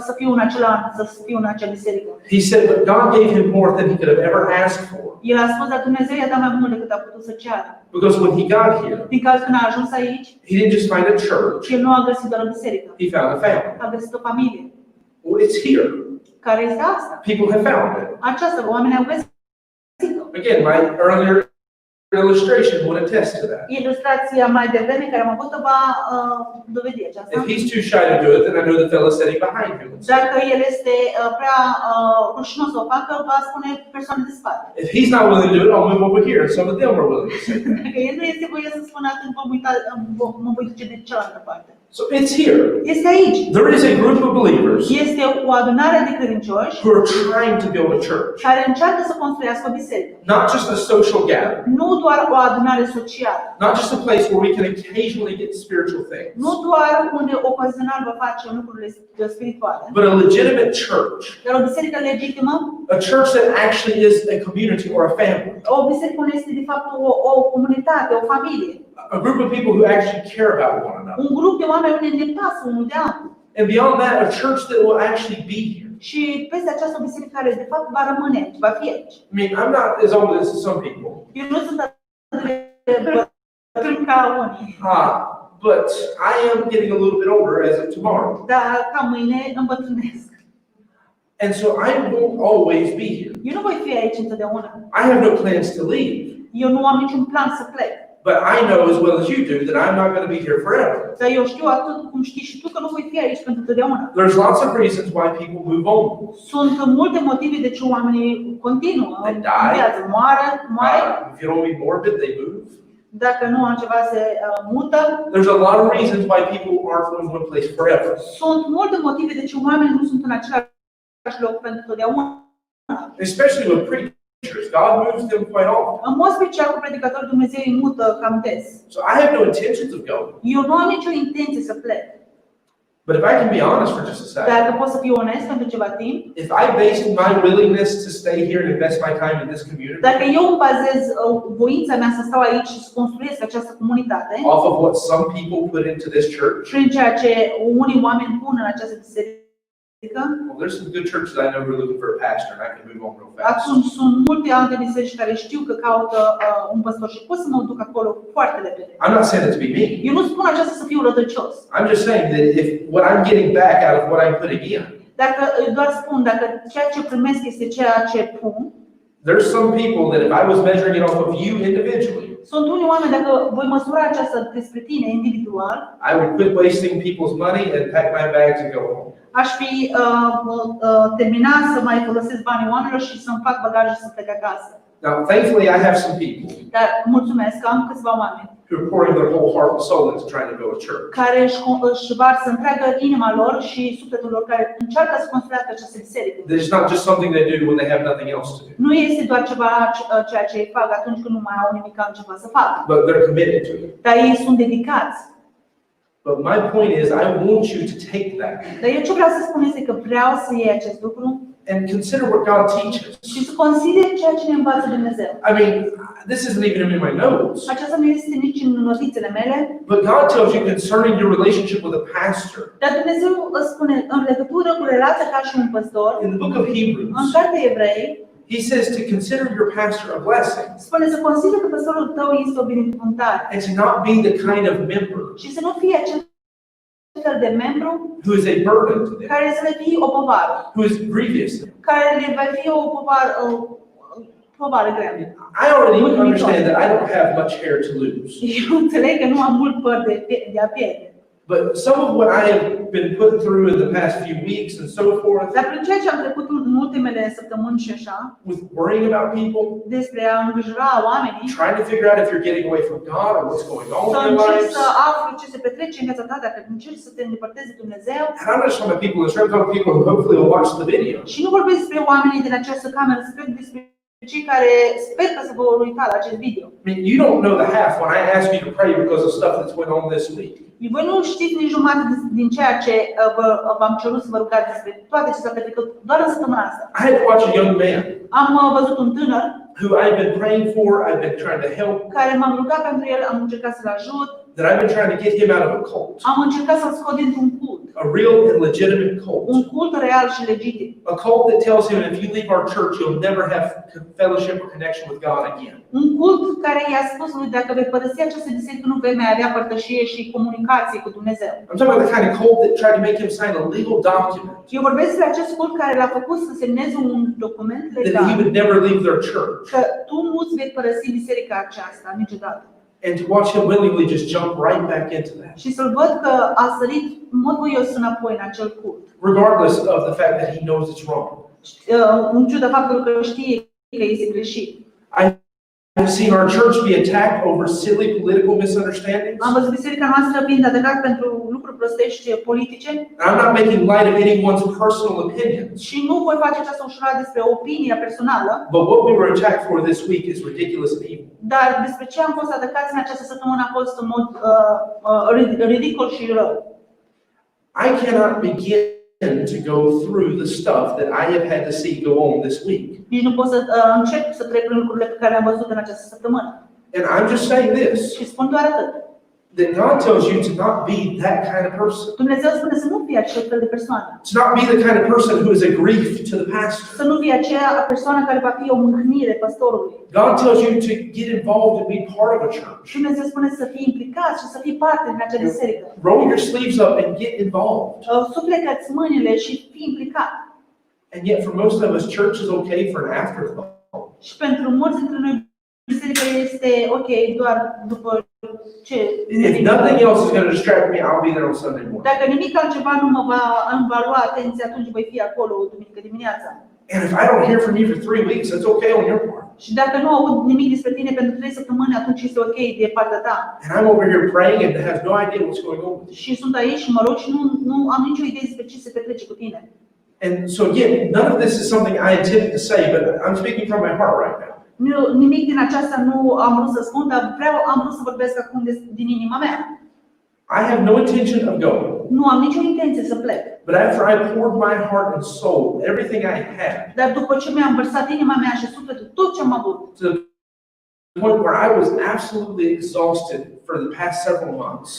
să fiu în acel an, să fiu în acea biserică. He said, but God gave him more than he could have ever asked for. El a spus, dar Dumnezeu i-a dat mai mult decât a putut să ceară. Because when he got here, Din cauza când a ajuns aici, he didn't just find a church, el nu a găsit doar o biserică, he found a family. a găsit o familie. Well, it's here. Care este asta? People have found it. Aceasta, oamenii au găsit-o. Again, my earlier illustration would attest to that. Ilustrația mai devreme care am avut-o va dovedi aceasta. If he's too shy to do it, then I know the fellow sitting behind him. Dacă el este prea rușinos să o facă, va spune persoane de spate. If he's not willing to do it, I'll move over here, and some of them are willing to say that. Dacă el nu este voie să spună, atunci mă voi duce de cealaltă parte. So it's here. Este aici. There is a group of believers Este o adunare de credincioși who are trying to build a church, care încearcă să construiască o biserică. not just a social gathering, Nu doar o adunare socială. not just a place where we can occasionally get spiritual things, Nu doar unde ocazional vă face lucrurile spirituale, but a legitimate church, dar o biserică legitimă, a church that actually is a community or a family, o biserică unde este de fapt o comunitate, o familie, a group of people who actually care about one another. un grup de oameni unde ne pasă unul de altul. And beyond that, a church that will actually be here. Și peste această biserică care de fapt va rămâne aici, va fi aici. I mean, I'm not as old as some people, Eu nu sunt atât de bătrân ca unii, but I am getting a little bit older as of tomorrow. dar ca mâine îmbătrânesc. And so I won't always be here. Eu nu voi fi aici întotdeauna. I have no plans to leave. Eu nu am niciun plan să plec. But I know as well as you do that I'm not going to be here forever. Dar eu știu atât cum știi și tu că nu voi fi aici pentru totdeauna. There's lots of reasons why people move on. Sunt multe motive de ce oamenii continuă în They die. viață. Moare. If you don't be morbid, they move. Dacă nu altceva se mută. There's a lot of reasons why people aren't in one place forever. Sunt multe motive de ce oamenii nu sunt în același loc pentru totdeauna. Especially with preachers. God moves them quite often. În mod special cu predicatori Dumnezeu îi mută cam des. So I have no intentions of going. Eu nu am nicio intenție să plec. But if I can be honest for just a second, Dacă pot să fiu onest pentru ceva timp, if I based my willingness to stay here and invest my time in this community dacă eu îmi bazez voința mea să stau aici și să construiesc această comunitate, off of what some people put into this church, prin ceea ce unii oameni pun în această biserică, well, there's some good churches I know who are looking for a pastor, and I can move on real fast. atunci sunt multe alte biserici care știu că caută un păstor și pot să mă duc acolo foarte repede. I'm not saying it to be mean. Eu nu spun aceasta să fiu rătăcios. I'm just saying that if what I'm getting back out of what I'm putting in, Dacă doar spun, dacă ceea ce primesc este ceea ce pun, there's some people that if I was measuring it off of you individually, sunt unii oameni, dacă voi măsura aceasta despre tine individual, I would quit wasting people's money and pack my bags and go home. aș fi terminat să mai folosesc banii oamenilor și să-mi fac bagajul să plec acasă. Now, thankfully, I have some people Dar mulțumesc că am câțiva oameni who are pouring their whole heart and soul into trying to build a church. care își varsă întreagă inima lor și sufletul lor, care încearcă să construiască această biserică. It's not just something they do when they have nothing else to do, Nu este doar ceea ce fac atunci când nu mai au nimic altceva să facă, but they're committed to it. dar ei sunt dedicați. But my point is, I want you to take that Dar eu ce vreau să spun este că vreau să iei acest lucru and consider what God teaches. și să consideri ceea ce ne învață Dumnezeu. I mean, this isn't even in my notes, Aceasta nu este nici în notițele mele, but God tells you concerning your relationship with a pastor. dar Dumnezeu îți spune în legătură cu relația ca și un păstor, In the book of în Hebrews, cartea Evrei, he says to consider your pastor a blessing spune să consideri că păstorul tău este o binecuvântare and to not be the kind of member și să nu fie acel fel de membru who is a burden to them, care să le fie o povară, who is grievous to them. care le va fi o povară grea. I already understand that I don't have much hair to lose, Eu înțeleg că nu am mult păr de a pierde, but some of what I have been put through in the past few weeks and so forth, dar prin ceea ce am trecut în ultimele săptămâni și așa, with worrying about people, despre a îngrijora oamenii, trying to figure out if you're getting away from God or what's going on să in their încerci lives. să afli ce se petrece în viața ta, dacă încerci să te îndepărtezi de Dumnezeu. And I'm not just talking about people in this room, I'm talking about people who hopefully will watch the video. Și nu vorbesc despre oamenii din această cameră, spre despre cei care sper că se vor uita la acest video. I mean, you don't know the half when I ask you to pray because of stuff that's went on this week. Voi nu știți nici jumătate din ceea ce v-am cerut să vă rugați despre toate ce s-a petrecut doar în săptămâna asta. I had to watch a young man Am văzut un tânăr who I've been praying for, I've been trying to help, care m-am rugat pentru el, am încercat să-l ajut, that I've been trying to get him out of a cult, am încercat să-l scot dintr-un cult, a real and legitimate cult. un cult real și legitim. A cult that tells him if you leave our church, you'll never have fellowship or connection with God again. Un cult care i-a spus lui, dacă vei părăsi această biserică, nu vei mai avea părtășie și comunicație cu Dumnezeu. I'm talking about the kind of cult that tried to make him sign a legal document Eu vorbesc despre acest cult care l-a făcut să semneze un document that he legal would never leave their church, că tu nu-ți vei părăsi biserica aceasta niciodată. and to watch him willingly just jump right back into that, Și să-l văd că a sărit în mod voios înapoi în acel cult. regardless of the fact that he knows it's wrong. În ciuda faptului că știe că este greșit. I've seen our church be attacked over silly political misunderstandings. Am văzut biserica noastră fiind atacată pentru lucruri prostești politice I'm not making light of anyone's personal opinions. și nu voi face această ușurare despre opinia personală, But what we were attacked for this week is ridiculous and evil. dar despre ce am fost atacați în această săptămână a fost în mod ridicol și rău. I cannot begin to go through the stuff that I have had to see go on this week. Nici nu pot să încep să trec prin lucrurile pe care le-am văzut în această săptămână. And I'm just saying this, Și spun doar atât. that God tells you to not be that kind of person. Dumnezeu spune să nu fii acel fel de persoană. To not be the kind of person who is a grief to the pastor. Să nu fii aceea persoană care va fi o mâhnire pastorului. God tells you to get involved and be part of a church. Dumnezeu spune să fii implicat și să fii parte din acea biserică. Roll your sleeves up and get involved. Suflecă-ți mâinile și fii implicat. And yet for most of us, church is okay for an afterthought. Și pentru mulți dintre noi, biserica este ok doar după ce... If nothing else is going to distract me, I'll be there on Sunday morning. Dacă nimic altceva nu îmi va lua atenție, atunci voi fi acolo duminică dimineața. And if I don't hear from you for 3 weeks, that's okay on your part. Și dacă nu aud nimic despre tine pentru 3 săptămâni, atunci este ok de partea ta. And I'm over here praying and have no idea what's going on with you. Și sunt aici și mă rog și nu am nicio idee despre ce se petrece cu tine. And so again, none of this is something I intended to say, but I'm speaking from my heart right now. Nimic din aceasta nu am vrut să spun, dar am vrut să vorbesc acum din inima mea. I have no intention of going. Nu am nicio intenție să plec. But after I poured my heart and soul, everything I had, Dar după ce mi-am vărsat inima mea și sufletul, tot ce am avut, to the point where I was absolutely exhausted for the past several months,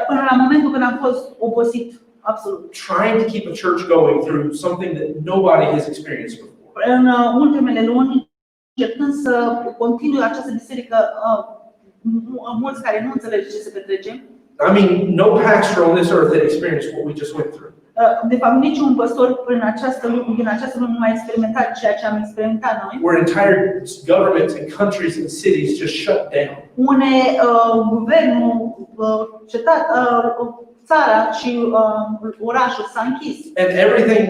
până la momentul când am fost obosit absolut. trying to keep a church going through something that nobody has experienced before. În ultimele luni, încercând să continui această biserică, mulți care nu înțeleg ce se petrece. I mean, no pastor on this earth had experienced what we just went through. De fapt, niciun păstor din această lume nu a experimentat ceea ce am experimentat noi. Where entire governments and countries and cities just shut down. Unde guvernul, țara și orașul s-a închis. And everything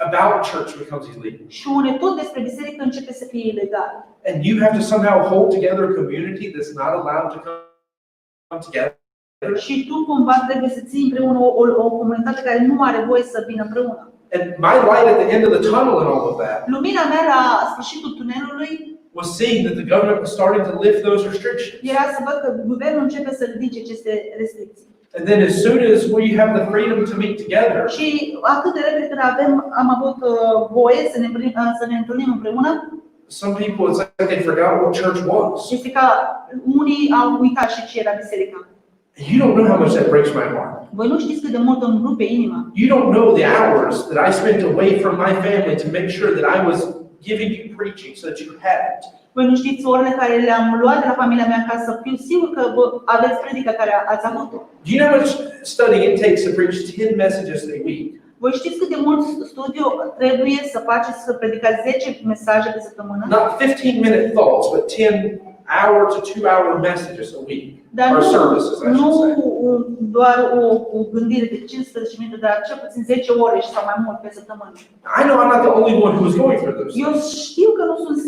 about church becomes illegal. Și unde tot despre biserică începe să fie ilegal. And you have to somehow hold together a community that's not allowed to come together. Și tu cumva trebuie să ții împreună o comunitate care nu are voie să vină împreună. And my light at the end of the tunnel and all of that Lumina mea la sfârșitul tunelului was seeing that the government was starting to lift those restrictions. era să văd că guvernul începe să ridice aceste restricții. And then as soon as we have the freedom to meet together, Și atât de repede când am avut voie să ne întâlnim împreună, some people, it's like they forgot what church was. este ca unii au uitat și ce era biserica. You don't know how much that breaks my heart. Voi nu știți cât de mult îmi rupe inima. You don't know the hours that I spent away from my family to make sure that I was giving you preaching so that you had it. Voi nu știți orele care le-am luat de la familia mea ca să fiu sigur că aveți predica care ați avut-o. Do you know how much studying it takes to preach 10 messages a week? Voi știți cât de mult studiu trebuie să faceți să predicați 10 mesaje pe săptămână? Not 15-minute thoughts, but 10 hour to 2-hour messages a week. Dar Or services, I nu should say. doar o gândire de 15 minute, dar cel puțin 10 ore sau mai mult pe săptămână. I know I'm not the only one who was going through those Eu things. știu că nu sunt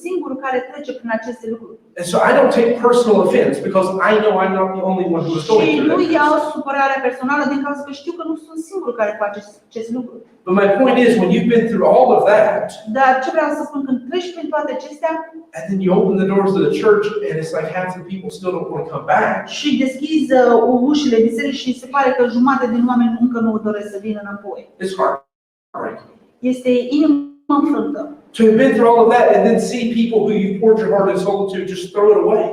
singurul care trece prin aceste lucruri. And so I don't take personal offense because I know I'm not the only one who was going Și through nu that. iau supărarea personală din cauza că știu că nu sunt singurul care face acest lucru. But my point is, when you've been through all of that, Dar ce vreau să spun, când treci prin toate acestea and then you open the doors to the church, and it's like half the people still don't want to come back, și deschizi ușile bisericii și se pare că jumătate din oameni încă nu doresc să vină înapoi. it's heartbreaking. Este inima înfrântă. To have been through all of that and then see people who you poured your heart and soul to just throw it away.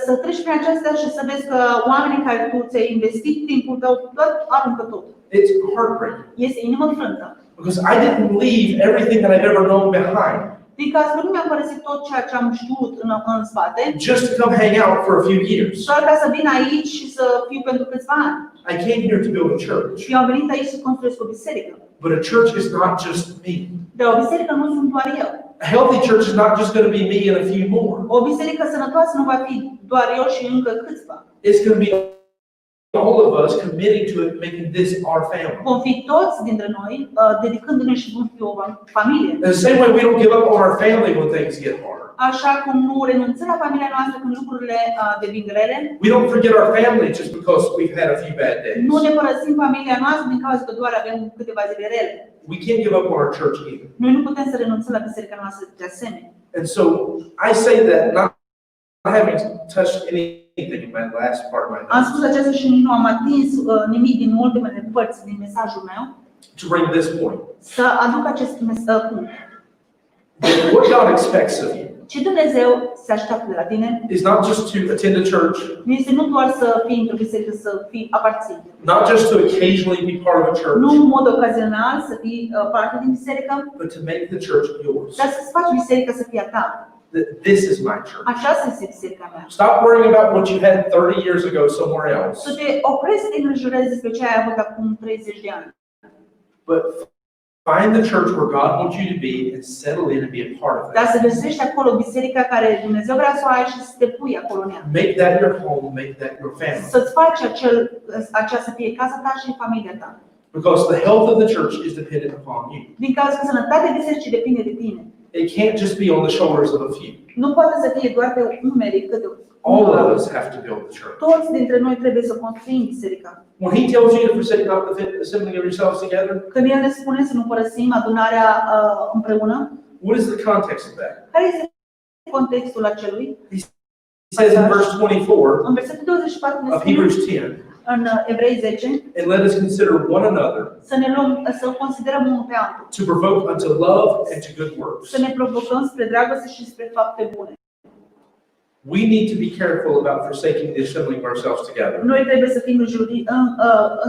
Să treci prin aceasta și să vezi că oamenii care tu ți-ai investit timpul tău, tot aruncă tot. It's heartbreaking Este inima înfrântă. because I didn't leave everything that I've ever known behind Din cauza că nu mi-am părăsit tot ceea ce am știut în spate, just to come hang out for a few years. doar ca să vin aici și să fiu pentru câțiva ani. I came here to build a church, Și eu am venit aici să construiesc o biserică. but a church is not just me. Dar o biserică nu sunt doar eu. A healthy church is not just going to be me and a few more. O biserică sănătoasă nu va fi doar eu și încă câțiva. It's going to be all of us committing to it, making this our family. Vom fi toți dintre noi dedicându-ne și vom fi o familie. In the same way we don't give up on our family when things get hard. Așa cum nu renunțăm la familia noastră când lucrurile devin grele, We don't forget our family just because we've had a few bad days. nu ne părăsim familia noastră din cauza că doar avem câteva zile rele. We can't give up on our church either. Noi nu putem să renunțăm la biserica noastră de asemenea. And so I say that not having touched anything in my last part of my Am notes, spus aceasta și nu am atins nimic din ultimele părți din mesajul meu, to bring this point. să aduc acest punct. What God expects of you Ce Dumnezeu se așteaptă de la tine is not just to attend a church, este nu doar să fii într-o biserică, să fii aparțin. not just to occasionally be part of a Nu church, în mod ocazional să fii parte din biserică, but to make the church yours. dar să-ți faci biserica să fie a ta. That this is my church. Așa să fie biserica mea. Stop worrying about what you had 30 years ago somewhere else, Să te oprești să te îngrijorezi despre ce ai avut acum 30 de ani. but find the church where God wants you to be and settle in and be a part of Dar that. să găsești acolo biserica care Dumnezeu vrea să o ai și să te pui acolo în ea. Make that your home, make that your family. Să-ți faci acea să fie casa ta și familia ta. Because the health of the church is dependent upon you. Din cauza că sănătatea bisericii depinde de tine. It can't just be on the shoulders of a few. Nu poate să fie doar pe umerii câte All of us have to build the church. Toți dintre noi trebuie să construim biserica. When he tells you to forsake not the assembling of yourselves together, Când El ne spune să nu părăsim adunarea împreună, what is the context of that? care este contextul acelui? He says in verse 24 În versetul 24 ne of spune Hebrews 10, în Evrei 10 and let us consider one another să considerăm unul pe altul, to provoke unto love and to good works. să ne provocăm spre dragoste și spre fapte bune. We need to be careful about forsaking the assembling of ourselves together. Noi trebuie să fim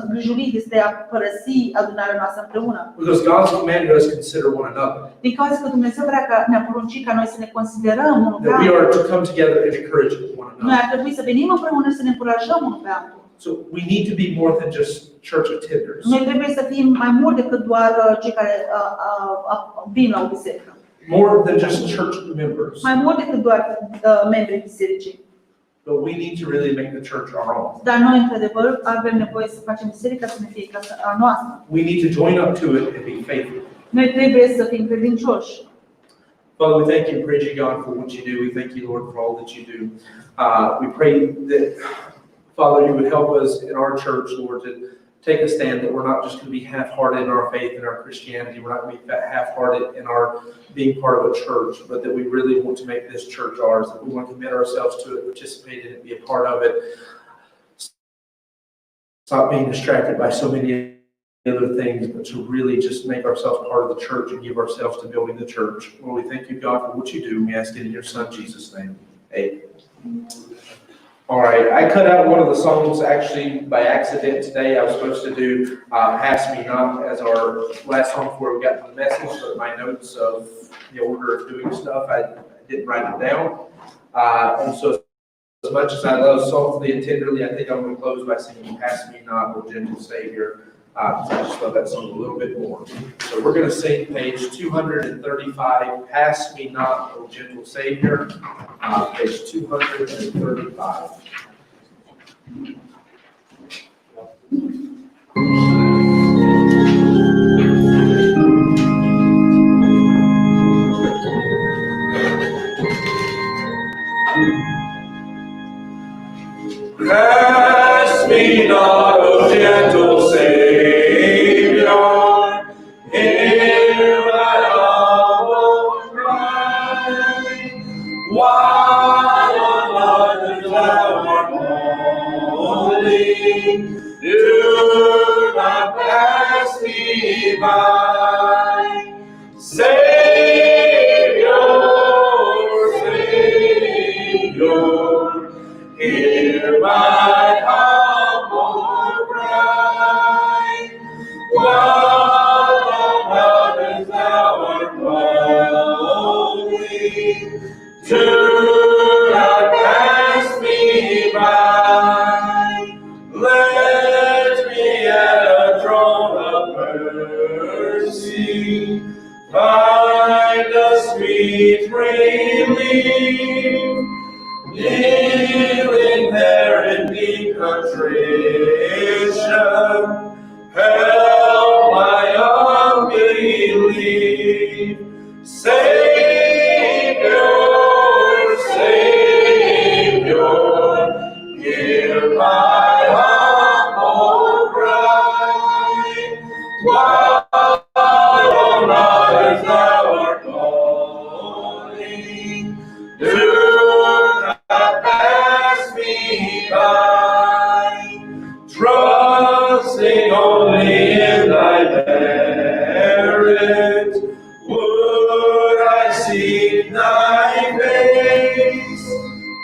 îngrijoriți de a părăsi adunarea noastră împreună. Because God's commanded us to consider one another. Din cauza că Dumnezeu ne-a poruncit ca noi să ne considerăm unul pe That we altul. are to come together and encourage one Noi another. ar trebui să venim împreună și să ne încurajăm unul pe altul. So we need to be more than just church attenders. Noi trebuie să fim mai mult decât doar cei care vin la o biserică. More than just church members. Mai mult decât doar membrii bisericii. But we need to really make the church our own. Dar noi, într-adevăr, avem nevoie să facem biserica să ne fie casa a noastră. We need to join up to it and be faithful. Noi trebuie să fim credincioși. Father, we thank you and praise you, God, for what you do. We thank you, Lord, for all that you do. We pray that, Father, you would help us in our church, Lord, to take a stand that we're not just going to be half-hearted in our faith and our Christianity. We're not going to be half-hearted in our being part of a church, but that we really want to make this church ours, that we want to commit ourselves to it, participate in it, be a part of it. Stop being distracted by so many other things, but to really just make ourselves part of the church and give ourselves to building the church. Lord, we thank you, God, for what you do. We ask it in your Son, Jesus' name. Amen. All right, I cut out one of the songs actually by accident today. I was supposed to do Pass Me Not as our last song before we got to the message, but my notes of the order of doing stuff, I didn't write it down. And so as much as I love softly and tenderly, I think I'm going to close by singing Pass Me Not, O Gentle Savior. I just love that song a little bit more. So we're going to sing page 235, Pass Me Not, O Gentle Savior, page 235. Pass me not, O gentle Savior, hear my humble cry. While on others thou art holy, do not pass me by. Savior, Savior, hear my humble cry. While on others thou art holy, do not pass me by. Let me at a throne of mercy find a sweet relief. Kneeling there in deep contrition, help my unbelief. Savior, while on others thou art calling. Do not pass me by, trusting only in thy merit. Would I seek thy face,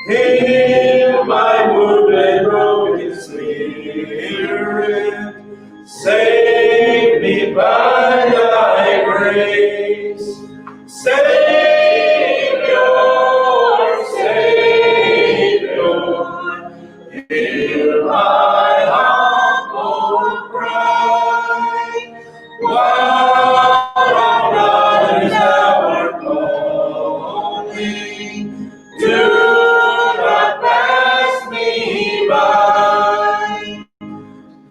heal my wounded, broken spirit, save me by thy grace. Savior, Savior, hear my humble cry, while on others thou art calling. Do not pass me by.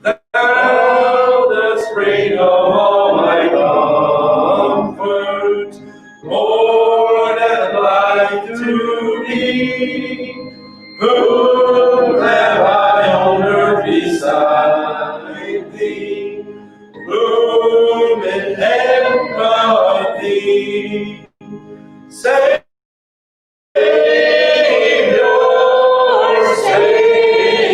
Thou dost bring of all my comfort, more than life to me. Whom have I on earth beside thee? Whom in heaven but thee? Savior,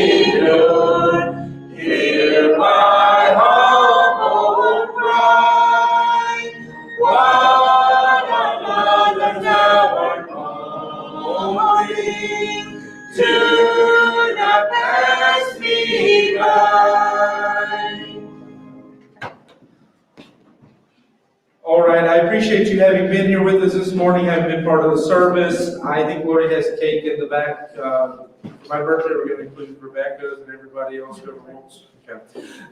Savior, hear my humble cry, while on others thou art calling. Do not pass me by. All right, I appreciate you having been here with us this morning, having been part of the service. I think Lori has cake in the back. For my birthday, we're going to include Rebecca's and everybody else whoever wants. Okay.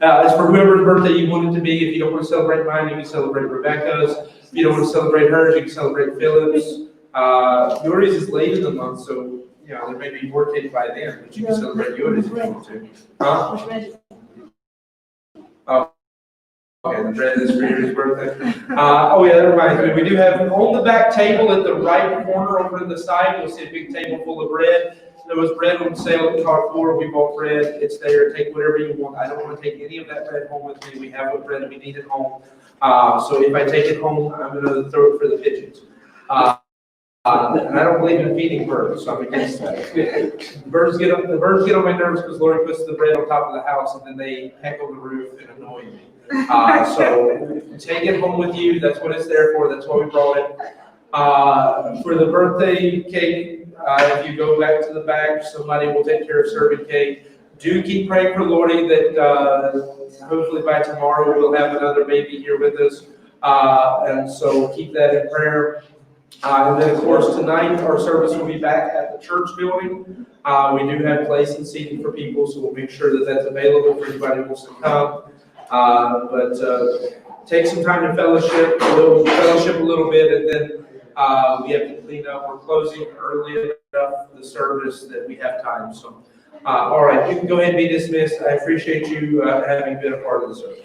As for whoever's birthday you want it to be, if you don't want to celebrate mine, you can celebrate Rebecca's. If you don't want to celebrate hers, you can celebrate Philip's. Yours is late in the month, so there may be more cake by then, but you can celebrate yours if you want to. Huh? Oh. Okay, the bread is for your birthday. Oh yeah, that reminds me. We do have on the back table at the right corner over to the side, you'll see a big table full of bread. There was bread on sale at Carrefour. We bought bread. It's there. Take whatever you want. I don't want to take any of that bread home with me. We have what bread we need at home. So if I take it home, I'm going to throw it for the pigeons. And I don't believe in feeding birds, so I'm against that. The birds get on my nerves because Lori puts the bread on top of the house and then they peck on the roof and annoy me. So take it home with you. That's what it's there for. That's why we brought it. For the birthday cake, if you go back to the back, somebody will take care of serving cake. Do keep praying for Lori that hopefully by tomorrow we'll have another baby here with us. And so keep that in prayer. And then, of course, tonight our service will be back at the church building. We do have place and seating for people, so we'll make sure that that's available for anybody who wants to come. But take some time to fellowship a little bit, and then we have to clean up. We're closing early enough the service that we have time. So, all right, you can go ahead and be dismissed. I appreciate you having been a part of the service.